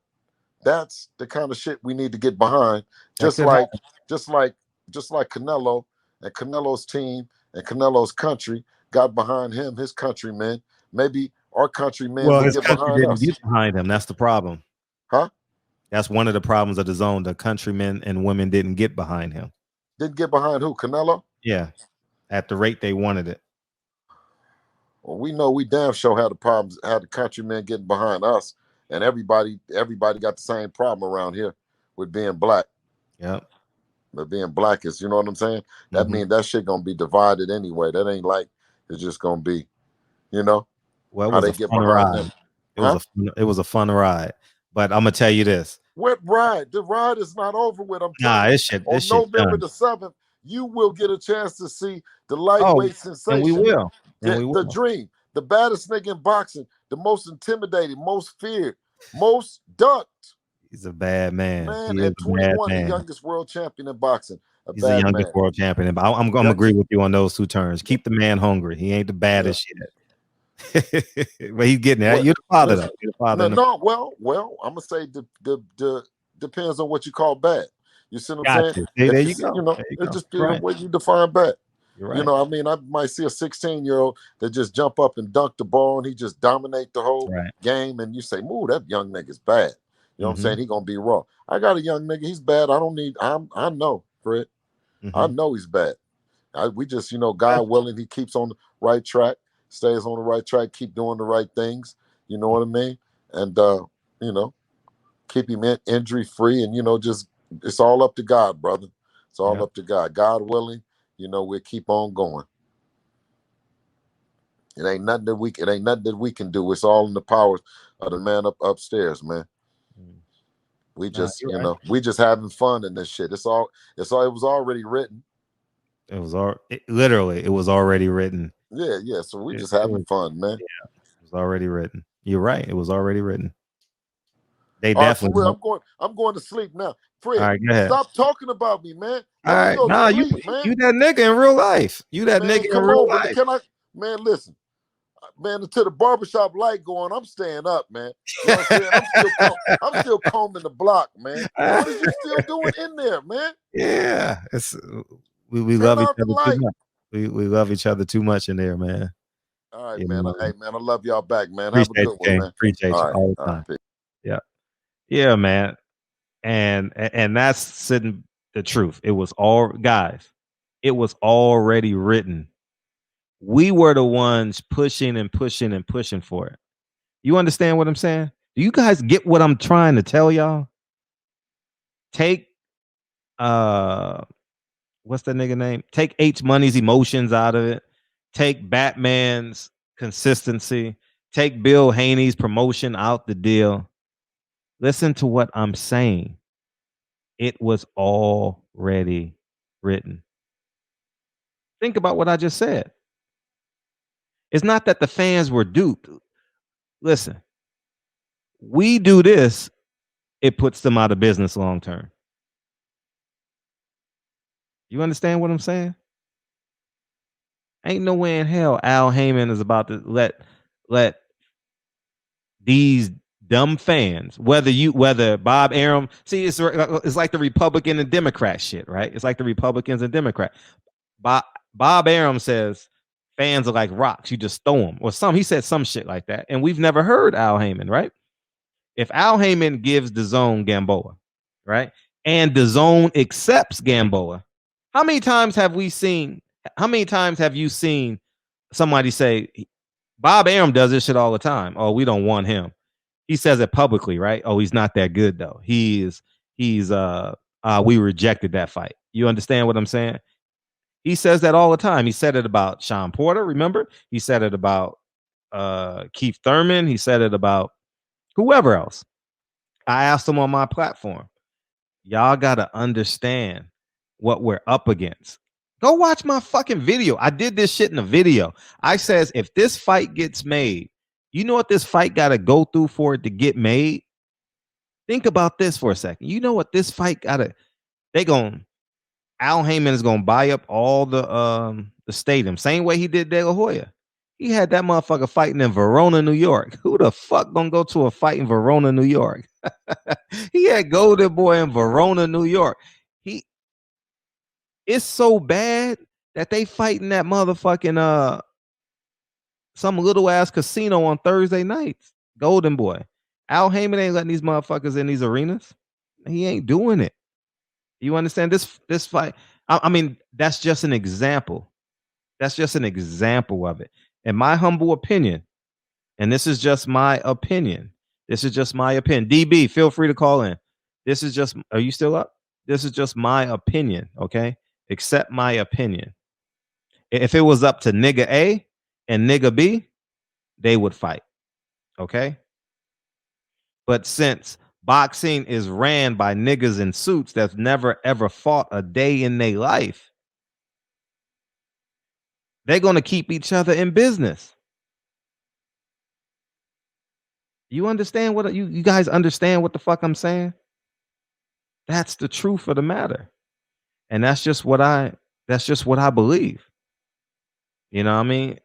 That's the kind of shit we need to get behind. Just like Canelo and Canelo's team and Canelo's country got behind him, his countrymen. Maybe our countrymen will get behind us. Get behind him. That's the problem. Huh? That's one of the problems of DAZN. The countrymen and women didn't get behind him. Didn't get behind who? Canelo? Yeah. At the rate they wanted it. Well, we know we damn sure had the problems, had the countrymen getting behind us. And everybody got the same problem around here with being black. Yep. But being black is, you know what I'm saying? That means that shit gonna be divided anyway. That ain't like it's just gonna be, you know. Well, it was a fun ride. It was a fun ride. But I'm gonna tell you this. What ride? The ride is not over with. I'm telling you. On November the 7th, you will get a chance to see the lightweight sensation. And we will. The dream, the baddest nigga in boxing, the most intimidated, most feared, most ducked. He's a bad man. Man, at 21, the youngest world champion in boxing. He's the youngest world champion. I'm gonna agree with you on those two terms. Keep the man hungry. He ain't the baddest shit. But he's getting there. You're the father, though. You're the father. Well, I'm gonna say the depends on what you call bad. You see what I'm saying? There you go. You know, it just depends on what you define bad. Right. You know, I mean, I might see a 16-year-old that just jump up and dunk the ball and he just dominate the whole game, and you say, "Ooh, that young nigga's bad." You know what I'm saying? He gonna be raw. I got a young nigga. He's bad. I know, Fred. I know he's bad. We just, you know, God willing, he keeps on the right track, stays on the right track, keep doing the right things. You know what I mean? And you know, keep him injury free, and you know, just it's all up to God, brother. It's all up to God. God willing, you know, we'll keep on going. It ain't nothing that we can do. It's all in the power of the man upstairs, man. We just, you know, we just having fun in this shit. It was already written. It was already written. Yeah. So we just having fun, man. Yeah, it was already written. You're right. It was already written. They definitely. I'm going to sleep now. Fred, all right, go ahead. Stop talking about me, man. All right, nah, you that nigga in real life. You that nigga in real life. Man, listen. Man, until the barbershop light going, I'm staying up, man. You know what I'm saying? I'm still combing the block, man. What are you still doing in there, man? Yeah, we love each other too much. We love each other too much in there, man. All right, man. Hey, man, I love y'all back, man. Have a good one, man. Appreciate you all the time. Yeah, man. And that's sitting the truth. It was already written. We were the ones pushing and pushing and pushing for it. You understand what I'm saying? Do you guys get what I'm trying to tell y'all? Take what's that nigga name? Take H Money's emotions out of it. Take Batman's consistency. Take Bill Haney's promotion out the deal. Listen to what I'm saying. It was already written. Think about what I just said. It's not that the fans were duped. Listen, we do this, it puts them out of business long term. You understand what I'm saying? Ain't no way in hell Al Heyman is about to let these dumb fans, whether Bob Arum, see, it's like the Republican and Democrat shit, right? It's like the Republicans and Democrats. Bob Arum says fans are like rocks, you just throw them, or he said some shit like that, and we've never heard Al Heyman, right? If Al Heyman gives DAZN Gamboa, right, and DAZN accepts Gamboa, how many times have you seen somebody say, Bob Arum does this shit all the time? Oh, we don't want him. He says it publicly, right? Oh, he's not that good though. We rejected that fight. You understand what I'm saying? He says that all the time. He said it about Sean Porter, remember? He said it about Keith Thurman. He said it about whoever else. I asked him on my platform, y'all got to understand what we're up against. Go watch my fucking video. I did this shit in a video. I says, if this fight gets made, you know what this fight got to go through for it to get made? Think about this for a second. You know what this fight got to, Al Heyman is going to buy up all the stadium. Same way he did De La Hoya. He had that motherfucker fighting in Verona, New York. Who the fuck gonna go to a fight in Verona, New York? He had Golden Boy in Verona, New York. It's so bad that they fighting that motherfucking some little ass casino on Thursday nights. Golden Boy. Al Heyman ain't letting these motherfuckers in these arenas. He ain't doing it. You understand this fight? I mean, that's just an example. That's just an example of it. In my humble opinion, and this is just my opinion. DB, feel free to call in. Are you still up? This is just my opinion, okay? Accept my opinion. If it was up to nigga A and nigga B, they would fight, okay? But since boxing is ran by niggas in suits that's never ever fought a day in their life, they're going to keep each other in business. You understand what you guys understand what the fuck I'm saying? That's the truth of the matter. And that's just what I believe. You know what I mean?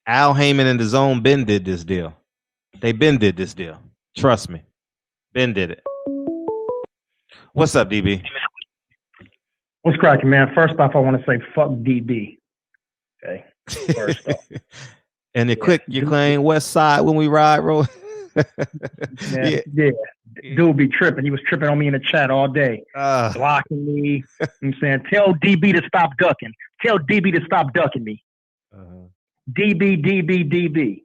Al Heyman and DAZN Ben did this deal. They Ben did this deal. Trust me. Ben did it. What's up, DB? What's cracking, man? First off, I want to say fuck DB. Okay. First off. And you claim West Side when we ride, bro. Yeah. Dude be tripping. He was tripping on me in the chat all day. Blocking me. I'm saying, tell DB to stop ducking. Tell DB to stop ducking me. DB.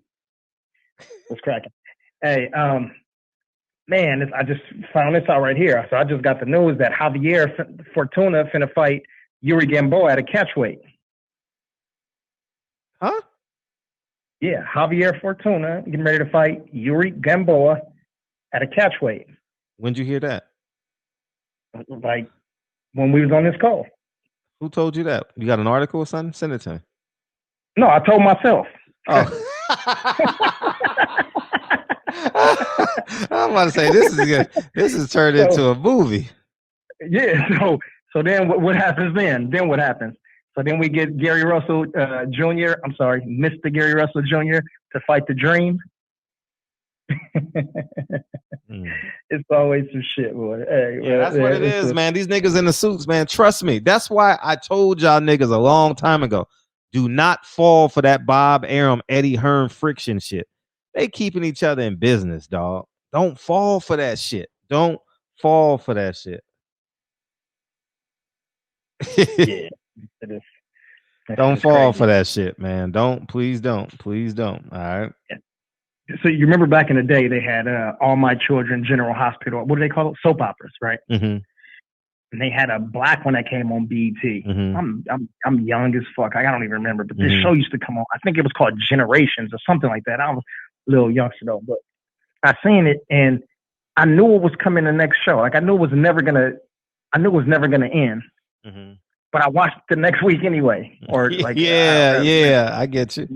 What's cracking? Hey, man, I just found this out right here. So I just got the news that Javier Fortuna finna fight Yuri Gamboa at a catchweight. Huh? Yeah, Javier Fortuna getting ready to fight Yuri Gamboa at a catchweight. When'd you hear that? Like when we was on this call. Who told you that? You got an article or something? Send it to me. No, I told myself. Oh. I'm about to say this is good. This is turned into a movie. Yeah. So then what happens then? Then what happens? So then we get Gary Russell Jr. I'm sorry, Mr. Gary Russell Jr. to fight the Dream. It's always some shit, boy. Hey, yeah, that's what it is, man. These niggas in the suits, man. Trust me. That's why I told y'all niggas a long time ago. Do not fall for that Bob Arum, Eddie Hearn friction shit. They keeping each other in business, dog. Don't fall for that shit. Don't fall for that shit. Yeah, it is. Don't fall for that shit, man. Please don't. All right. Yeah. So you remember back in the day, they had All My Children General Hospital. What do they call it? Soap operas, right? Mm-hmm. And they had a black one that came on BET. Mm-hmm. I'm young as fuck. I don't even remember, but this show used to come on. I think it was called Generations or something like that. I was a little youngster though, but I seen it and I knew it was coming the next show. Like I knew it was never gonna end. Mm-hmm. But I watched the next week anyway. Or like yeah, I get you.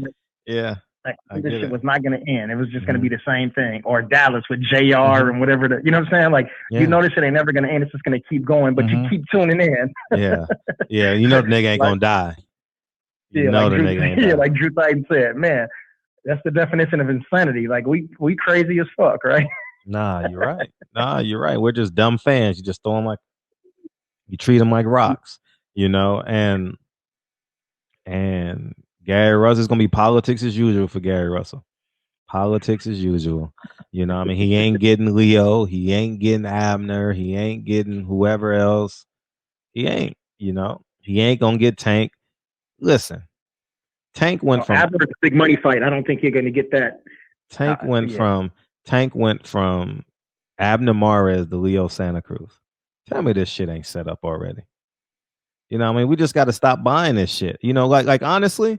Yeah. Like, I this get shit it. was not going to end. It was just going to be the same thing. Or Dallas with JR and whatever. You know what I'm saying? Like, Yeah. you know this shit ain't never going to end. It's just going to keep going, but you keep tuning in. Yeah. Yeah. You know the nigga ain't Like- going to die. You Yeah, know like the Drew, nigga ain't yeah, die. like Drew Titan said, man, that's the definition of insanity. Like we crazy as fuck, right? Nah, you're right. You're right. We're just dumb fans. You just throw them like, you treat them like rocks, you know, and Gary Russell is going to be politics as usual for Gary Russell. Politics as usual. You know what I mean? He ain't getting Leo. He ain't getting Abner. He ain't getting whoever else. He ain't, you know. He ain't going to get Tank. Listen, Tank went from Abner's a big money fight. I don't think you're going to get that. Tank went from Abner Mares to Leo Santa Cruz. Tell me this shit ain't set up already. You know what I mean? We just got to stop buying this shit. You know, like honestly,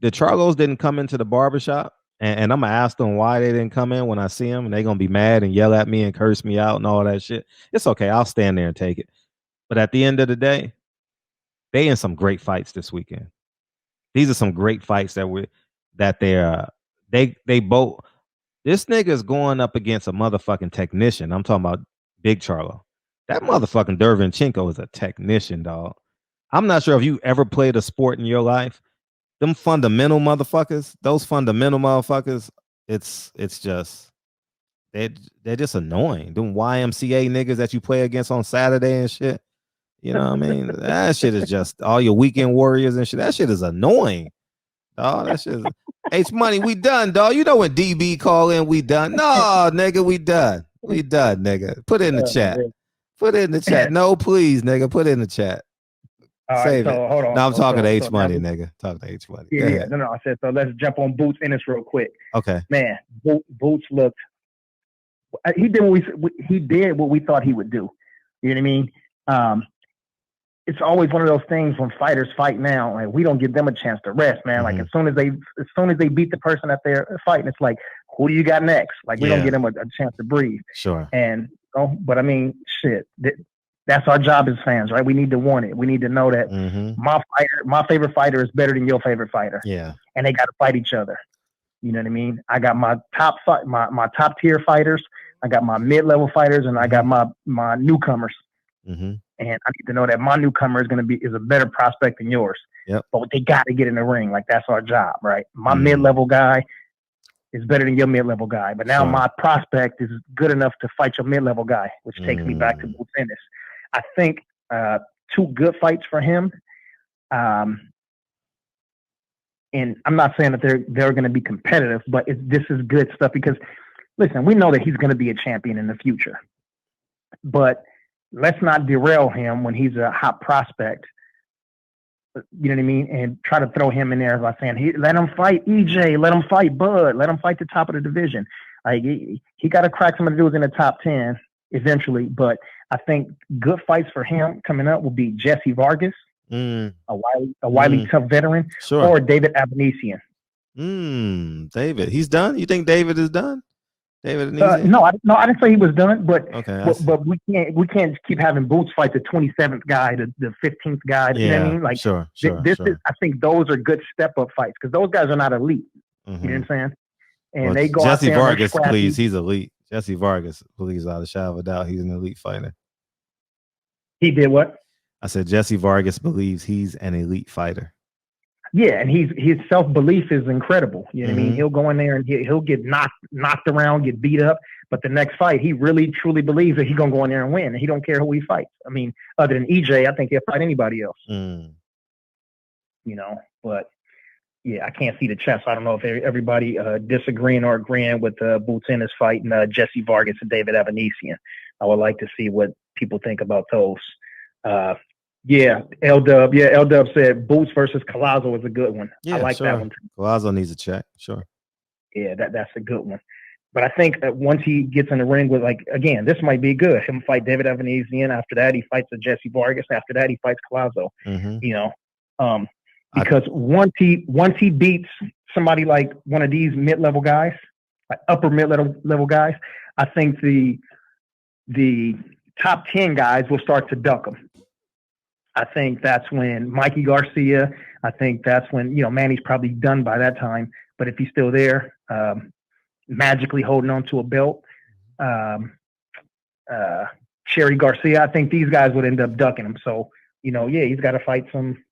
the Chargos didn't come into the barbershop, and I'm gonna ask them why they didn't come in when I see them, and they're gonna be mad and yell at me and curse me out and all that shit. It's okay. I'll stand there and take it. But at the end of the day, they in some great fights this weekend. These are some great fights they both. This nigga is going up against a motherfucking technician. I'm talking about Big Charlo. That motherfucking Dervinchenko is a technician, dog. I'm not sure if you ever played a sport in your life. Them fundamental motherfuckers, those fundamental motherfuckers, it's just they're just annoying. Them YMCA niggas that you play against on Saturday and shit. You know what I mean? That shit is just all your weekend warriors and shit. That shit is annoying. Dog, that shit is H Money, we done, dog. You know when DB call in, we done. No, nigga, we done. We done, nigga. Put it in the chat. Put it in the chat. No, please, nigga. Put it in the chat. All right, Save so it. hold on. No, I'm talking to H now Money, nigga. Talking to H Money. Yeah. No, I said so. Let's jump on Boots Ennis real quick. Okay. Man, Boots looked. He did what we thought he would do. You know what I mean? It's always one of those things when fighters fight now, and we don't give them a chance to rest, man. Like as soon as they beat the person that they're fighting, it's like, who do you got next? Like we don't give them a chance to breathe. Sure. And but I mean, shit. That's our job as fans, right? We need to want it. We need to know that my favorite fighter is better than your favorite fighter. Yeah. And they got to fight each other. You know what I mean? I got my my top tier fighters. I got my mid-level fighters, and I got my newcomers. Mm-hmm. And I need to know that my newcomer is a better prospect than yours. Yep. But they got to get in the ring. Like that's our job, right? My mid-level guy is better than your mid-level guy. But now my prospect is good enough to fight your mid-level guy, which takes me back to Boots Ennis. I think 2 good fights for him. And I'm not saying that they're going to be competitive, but this is good stuff because, listen, we know that he's going to be a champion in the future. But let's not derail him when he's a hot prospect. You know what I mean? And try to throw him in there by saying, let him fight EJ, let him fight Bud, let him fight the top of the division. Like he got to crack some of the dudes in the top 10 eventually. But I think good fights for him coming up will be Jesse Vargas, a wily tough veteran, or David Avanesian. David, he's done. You think David is done? David? No, I didn't say he was done, but okay, but we can't keep having Boots fight the 27th guy, the 15th guy. You know what I mean? Like this is, I think those are good step up fights because those guys are not elite. You know what I'm saying? And they go Jesse out there Vargas believes he's elite. Jesse Vargas believes without a shadow of a doubt he's an elite fighter. He did what? I said Jesse Vargas believes he's an elite fighter. Yeah, and his self-belief is incredible. You know what I mean? He'll go in there and he'll get knocked around, get beat up, but the next fight, he really, truly believes that he's going to go in there and win, and he don't care who he fights. I mean, other than EJ, I think he'll fight anybody else. You know, but, yeah, I can't see the chest. I don't know if everybody disagreeing or agreeing with Boots Ennis fight and Jesse Vargas and David Avanesian. I would like to see what people think about those. Yeah, L-Dub said Boots versus Collazo is a good one. Yeah, I like that one too. Collazo needs a check, sure. Yeah, that's a good one. But I think that once he gets in the ring with, like, again, this might be good. Him fight David Avanesian. After that, he fights Jesse Vargas. After that, he fights Collazo. You know, because once he beats somebody like one of these mid-level guys, like upper mid-level guys, I think the top 10 guys will start to duck him. I think that's when Mikey Garcia, I think that's when, you know, Manny's probably done by that time. but if he's still there, magically holding on to a belt, Sherry Garcia, I think these guys would end up ducking him. So, yeah, he's got to fight some.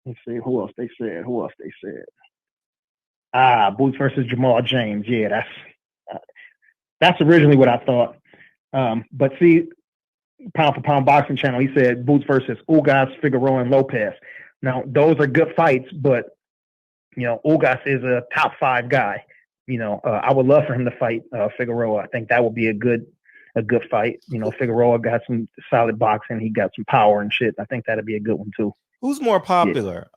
Let's see, who else they said? Boots versus Jamal James. Yeah, that's originally what I thought. But see, Pound for Pound Boxing Channel, he said Boots versus Ugas, Figueroa, and Lopez. Now, those are good fights, but, Ugas is a top 5 guy. I would love for him to fight Figueroa. I think that would be a good fight. Figueroa got some solid boxing. He got some power and shit. I think that'd be a good one, too. Who's more popular?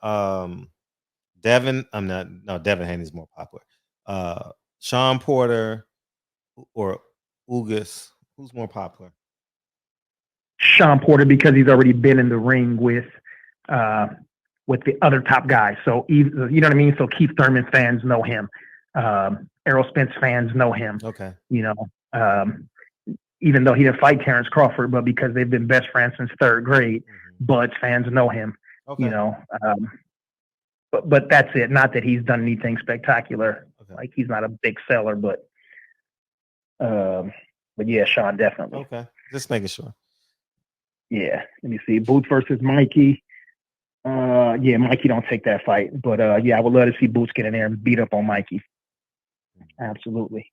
Devin Haney's more popular. Sean Porter or Ugas? Who's more popular? Sean Porter, because he's already been in the ring with the other top guys. So, you know what I mean? So Keith Thurman fans know him. Errol Spence fans know him. Okay. Even though he didn't fight Terrence Crawford, but because they've been best friends since 3rd grade, Buds fans know him. Okay. But that's it. Not that he's done anything spectacular. Okay. Like, he's not a big seller, but yeah, Sean definitely. Okay. Just making sure. Yeah. Let me see. Boots versus Mikey. Yeah, Mikey don't take that fight. But yeah, I would love to see Boots get in there and beat up on Mikey. Absolutely.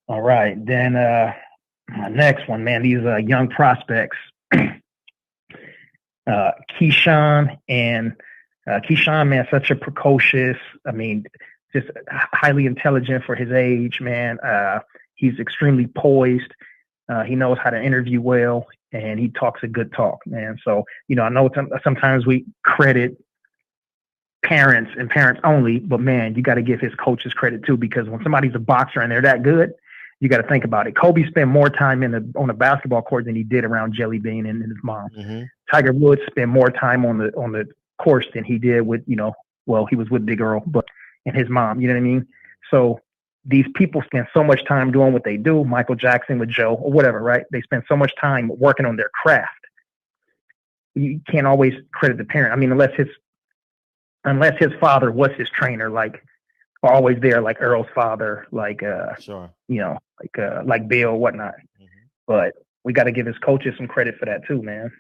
All right. Then my next one, man, these young prospects. Keyshawn, man, such a precocious, just highly intelligent for his age, man. He's extremely poised. He knows how to interview well, and he talks a good talk, man. So, I know sometimes we credit parents and parents only, but man, you got to give his coaches credit too, because when somebody's a boxer and they're that good, you got to think about it. Kobe spent more time on a basketball court than he did around Jelly Bean and his mom. Mm-hmm. Tiger Woods spent more time on the course than he did with, he was with Big Earl, but and his mom, you know what I mean? So these people spend so much time doing what they do. Michael Jackson with Joe or whatever, right? They spend so much time working on their craft. You can't always credit the parent. Unless his father was his trainer, like always there, like Earl's father, like sure, like Bill, whatnot. Mm-hmm. But we got to give his coaches some credit for that too, man.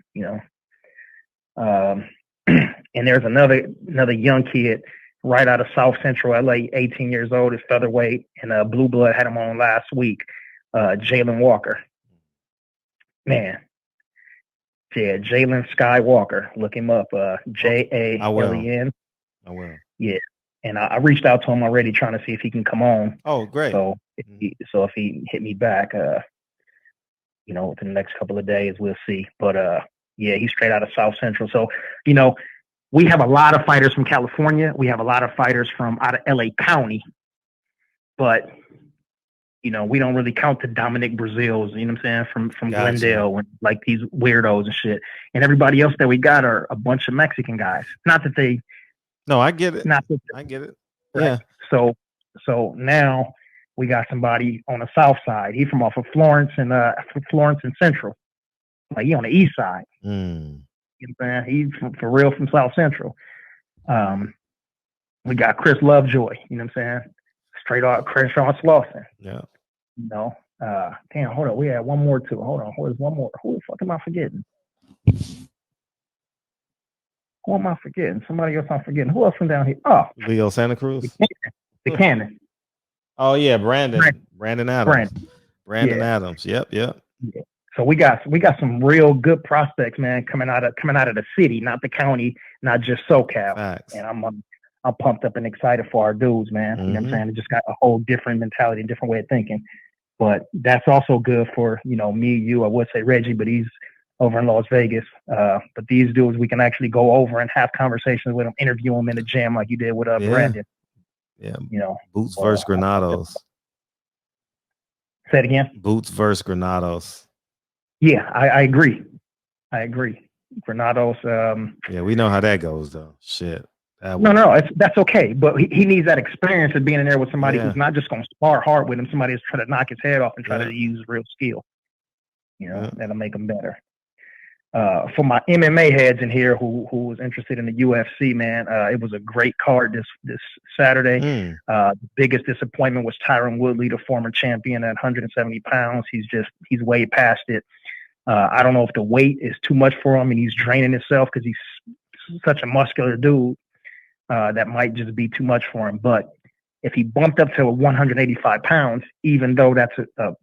And there's another young kid right out of South Central LA, 18 years old, is featherweight, and Blue Blood had him on last week. Jalen Walker, man. Yeah, Jalen Skywalker. Look him up. Jallen. I will. Yeah. And I reached out to him already, trying to see if he can come on. Oh, great. So if he hit me back, within the next couple of days, we'll see. But yeah, he's straight out of South Central. So, we have a lot of fighters from California. We have a lot of fighters from out of LA County. But, we don't really count the Dominic Brazils, you know what I'm saying, from gotcha. Glendale, and like these weirdos and shit. And everybody else that we got are a bunch of Mexican guys. Not that they. No, I get it. I get it. Right? Yeah. So now we got somebody on the south side. He's from off of Florence and Central. Like, he on the east side. Mm. You know what I'm saying? He's for real from South Central. We got Chris Lovejoy. You know what I'm saying? Straight out Chris Slauson. Yeah. Damn. Hold on. We had one more too. Hold on. Where's one more? Who the fuck am I forgetting? Who am I forgetting? Somebody else I'm forgetting. Who else from down here? Oh, Leo Santa Cruz. The Cannon. Oh yeah, Brandon Adams. Brandon yeah. Adams. Yep. Yeah. So we got some real good prospects, man, coming out of the city, not the county, not just SoCal. Facts. And I'm pumped up and excited for our dudes, man. Mm-hmm. You know what I'm saying? It just got a whole different mentality, different way of thinking. But that's also good for, me, you, I would say Reggie, but he's over in Las Vegas. But these dudes, we can actually go over and have conversations with them, interview them in the gym like you did with Brandon. Yeah. Boots versus Granados. Say it again. Boots versus Granados. Yeah, I agree. Granados. Yeah, we know how that goes, though. Shit. No, that's okay. But he needs that experience of being in there with somebody who's not just going to spar hard with him. Somebody who's trying to knock his head off and try to use real skill. That'll make him better. for my MMA heads in here who was interested in the UFC, man, it was a great card this Saturday. The biggest disappointment was Tyron Woodley, the former champion at 170 pounds. He's way past it. I don't know if the weight is too much for him and he's draining himself because he's such a muscular dude. That might just be too much for him. But if he bumped up to 185 pounds, even though that's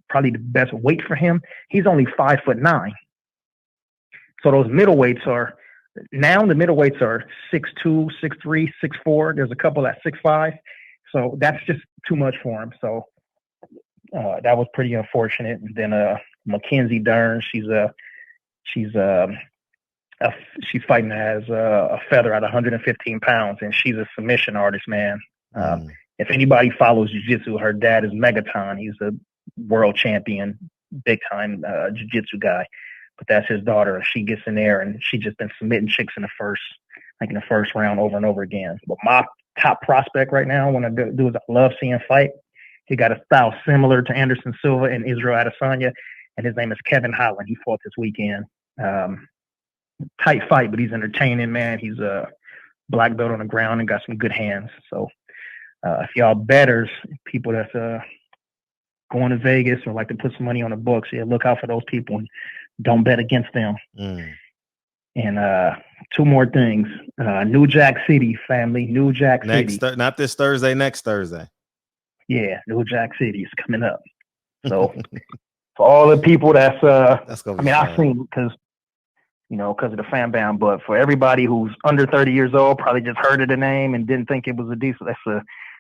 probably the best weight for him, he's only 5'9". So those middleweights are 6'2", 6'3", 6'4". There's a couple at 6'5". So that's just too much for him. So that was pretty unfortunate. And then Mackenzie Dern, she's fighting as a feather at 115 pounds, and she's a submission artist, man. If anybody follows jiu-jitsu, her dad is Megaton. He's a world champion, big time jiu-jitsu guy. But that's his daughter, and she gets in there, and she just been submitting chicks in the first round over and over again. But my top prospect right now, when I do is I love seeing fight. He got a style similar to Anderson Silva and Israel Adesanya, and his name is Kevin Holland. He fought this weekend. Tight fight, but he's entertaining, man. He's a black belt on the ground and got some good hands. So if y'all bettors, people that's going to Vegas or like to put some money on the books, yeah, look out for those people and don't bet against them. And two more things. New Jack City, family. New Jack City. Not this Thursday, next Thursday. Yeah, New Jack City is coming up. So for all the people that's gonna be I've seen because of the fan band, but for everybody who's under 30 years old, probably just heard of the name and didn't think it was a decent,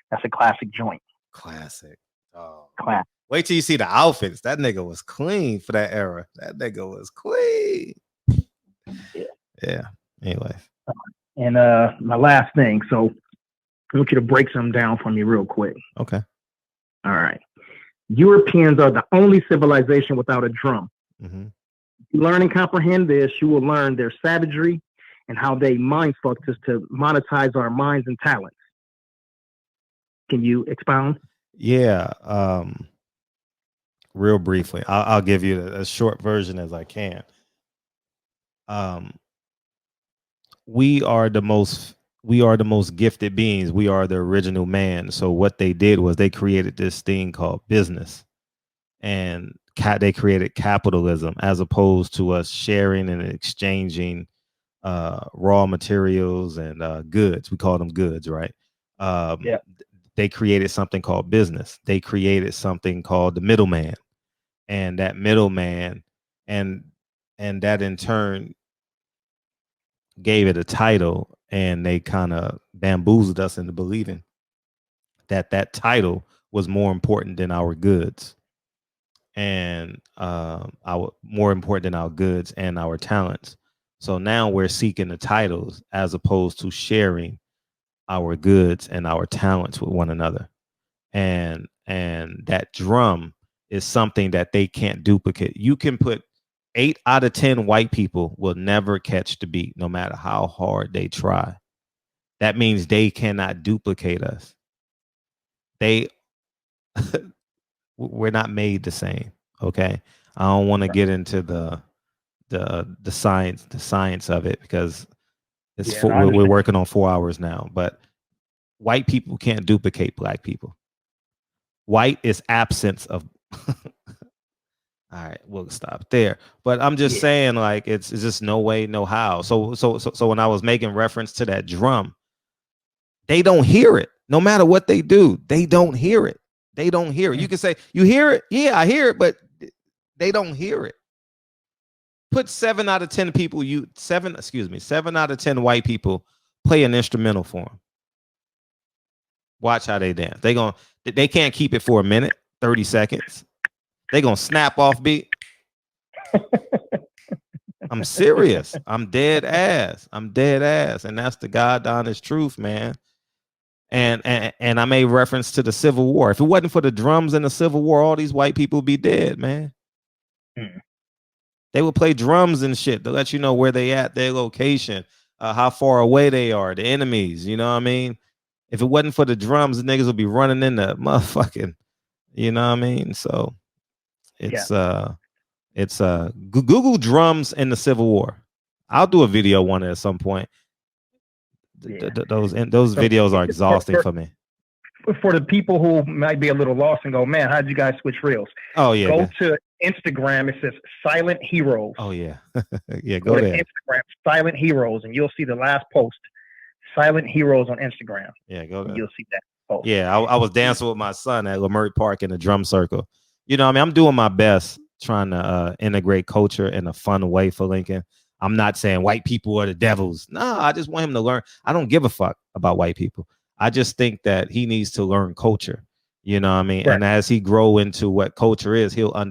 that's a classic joint. Classic. Oh. Classic. Wait till you see the outfits. That nigga was clean for that era. That nigga was clean. Yeah. Anyway. And my last thing. So I want you to break something down for me real quick. Okay. All right. Europeans are the only civilization without a drum. Mm-hmm. You learn and comprehend this, you will learn their savagery and how they mind fucked us to monetize our minds and talents. Can you expound? Yeah. Real briefly, I'll give you a short version as I can. We are the most gifted beings. We are the original man. So what they did was they created this thing called business, and they created capitalism as opposed to us sharing and exchanging raw materials and goods. We call them goods, right? Yeah. They created something called business. They created something called the middleman, and that middleman, and that in turn gave it a title, and they kind of bamboozled us into believing that title was more important than our goods, and more important than our goods and our talents. So now we're seeking the titles as opposed to sharing our goods and our talents with one another. And that drum is something that they can't duplicate. You can put 8 out of 10 white people will never catch the beat, no matter how hard they try. That means they cannot duplicate us. We're not made the same. Okay. I don't want to get into the science of it, because we're working on 4 hours now, but white people can't duplicate black people. White is absence of. All right, we'll stop there. But I'm just saying, like, it's just no way, no how. So when I was making reference to that drum, they don't hear it. No matter what they do, they don't hear it. They don't hear it. You can say, you hear it? Yeah, I hear it, but they don't hear it. Put 7 out of 10 people, 7 out of 10 white people play an instrumental for them. Watch how they dance. They can't keep it for a minute, 30 seconds. They gonna snap off beat. I'm serious. I'm dead ass. And that's the God honest truth, man. And I made reference to the Civil War. If it wasn't for the drums in the Civil War, all these white people would be dead, man. They would play drums and shit to let you know where they at, their location, how far away they are, the enemies. You know what I mean? If it wasn't for the drums, the niggas would be running in the motherfucking. You know what I mean? So it's It's Google drums in the Civil War. I'll do a video on it at some point. Yeah. Those videos are exhausting for me. For the people who might be a little lost and go, man, how'd you guys switch reels? Oh yeah. Go to Instagram. It says Silent Heroes. Oh yeah. Yeah, go there. Instagram, Silent Heroes, and you'll see the last post. Silent Heroes on Instagram. Yeah, go there. You'll see that post. Yeah, I was dancing with my son at Lamert Park in the drum circle. You know, I mean, I'm doing my best trying to integrate culture in a fun way for Lincoln. I'm not saying white people are the devils. No, I just want him to learn. I don't give a fuck about white people. I just think that he needs to learn culture. You know what I mean? Right. And as he grow into what culture is, he'll understand.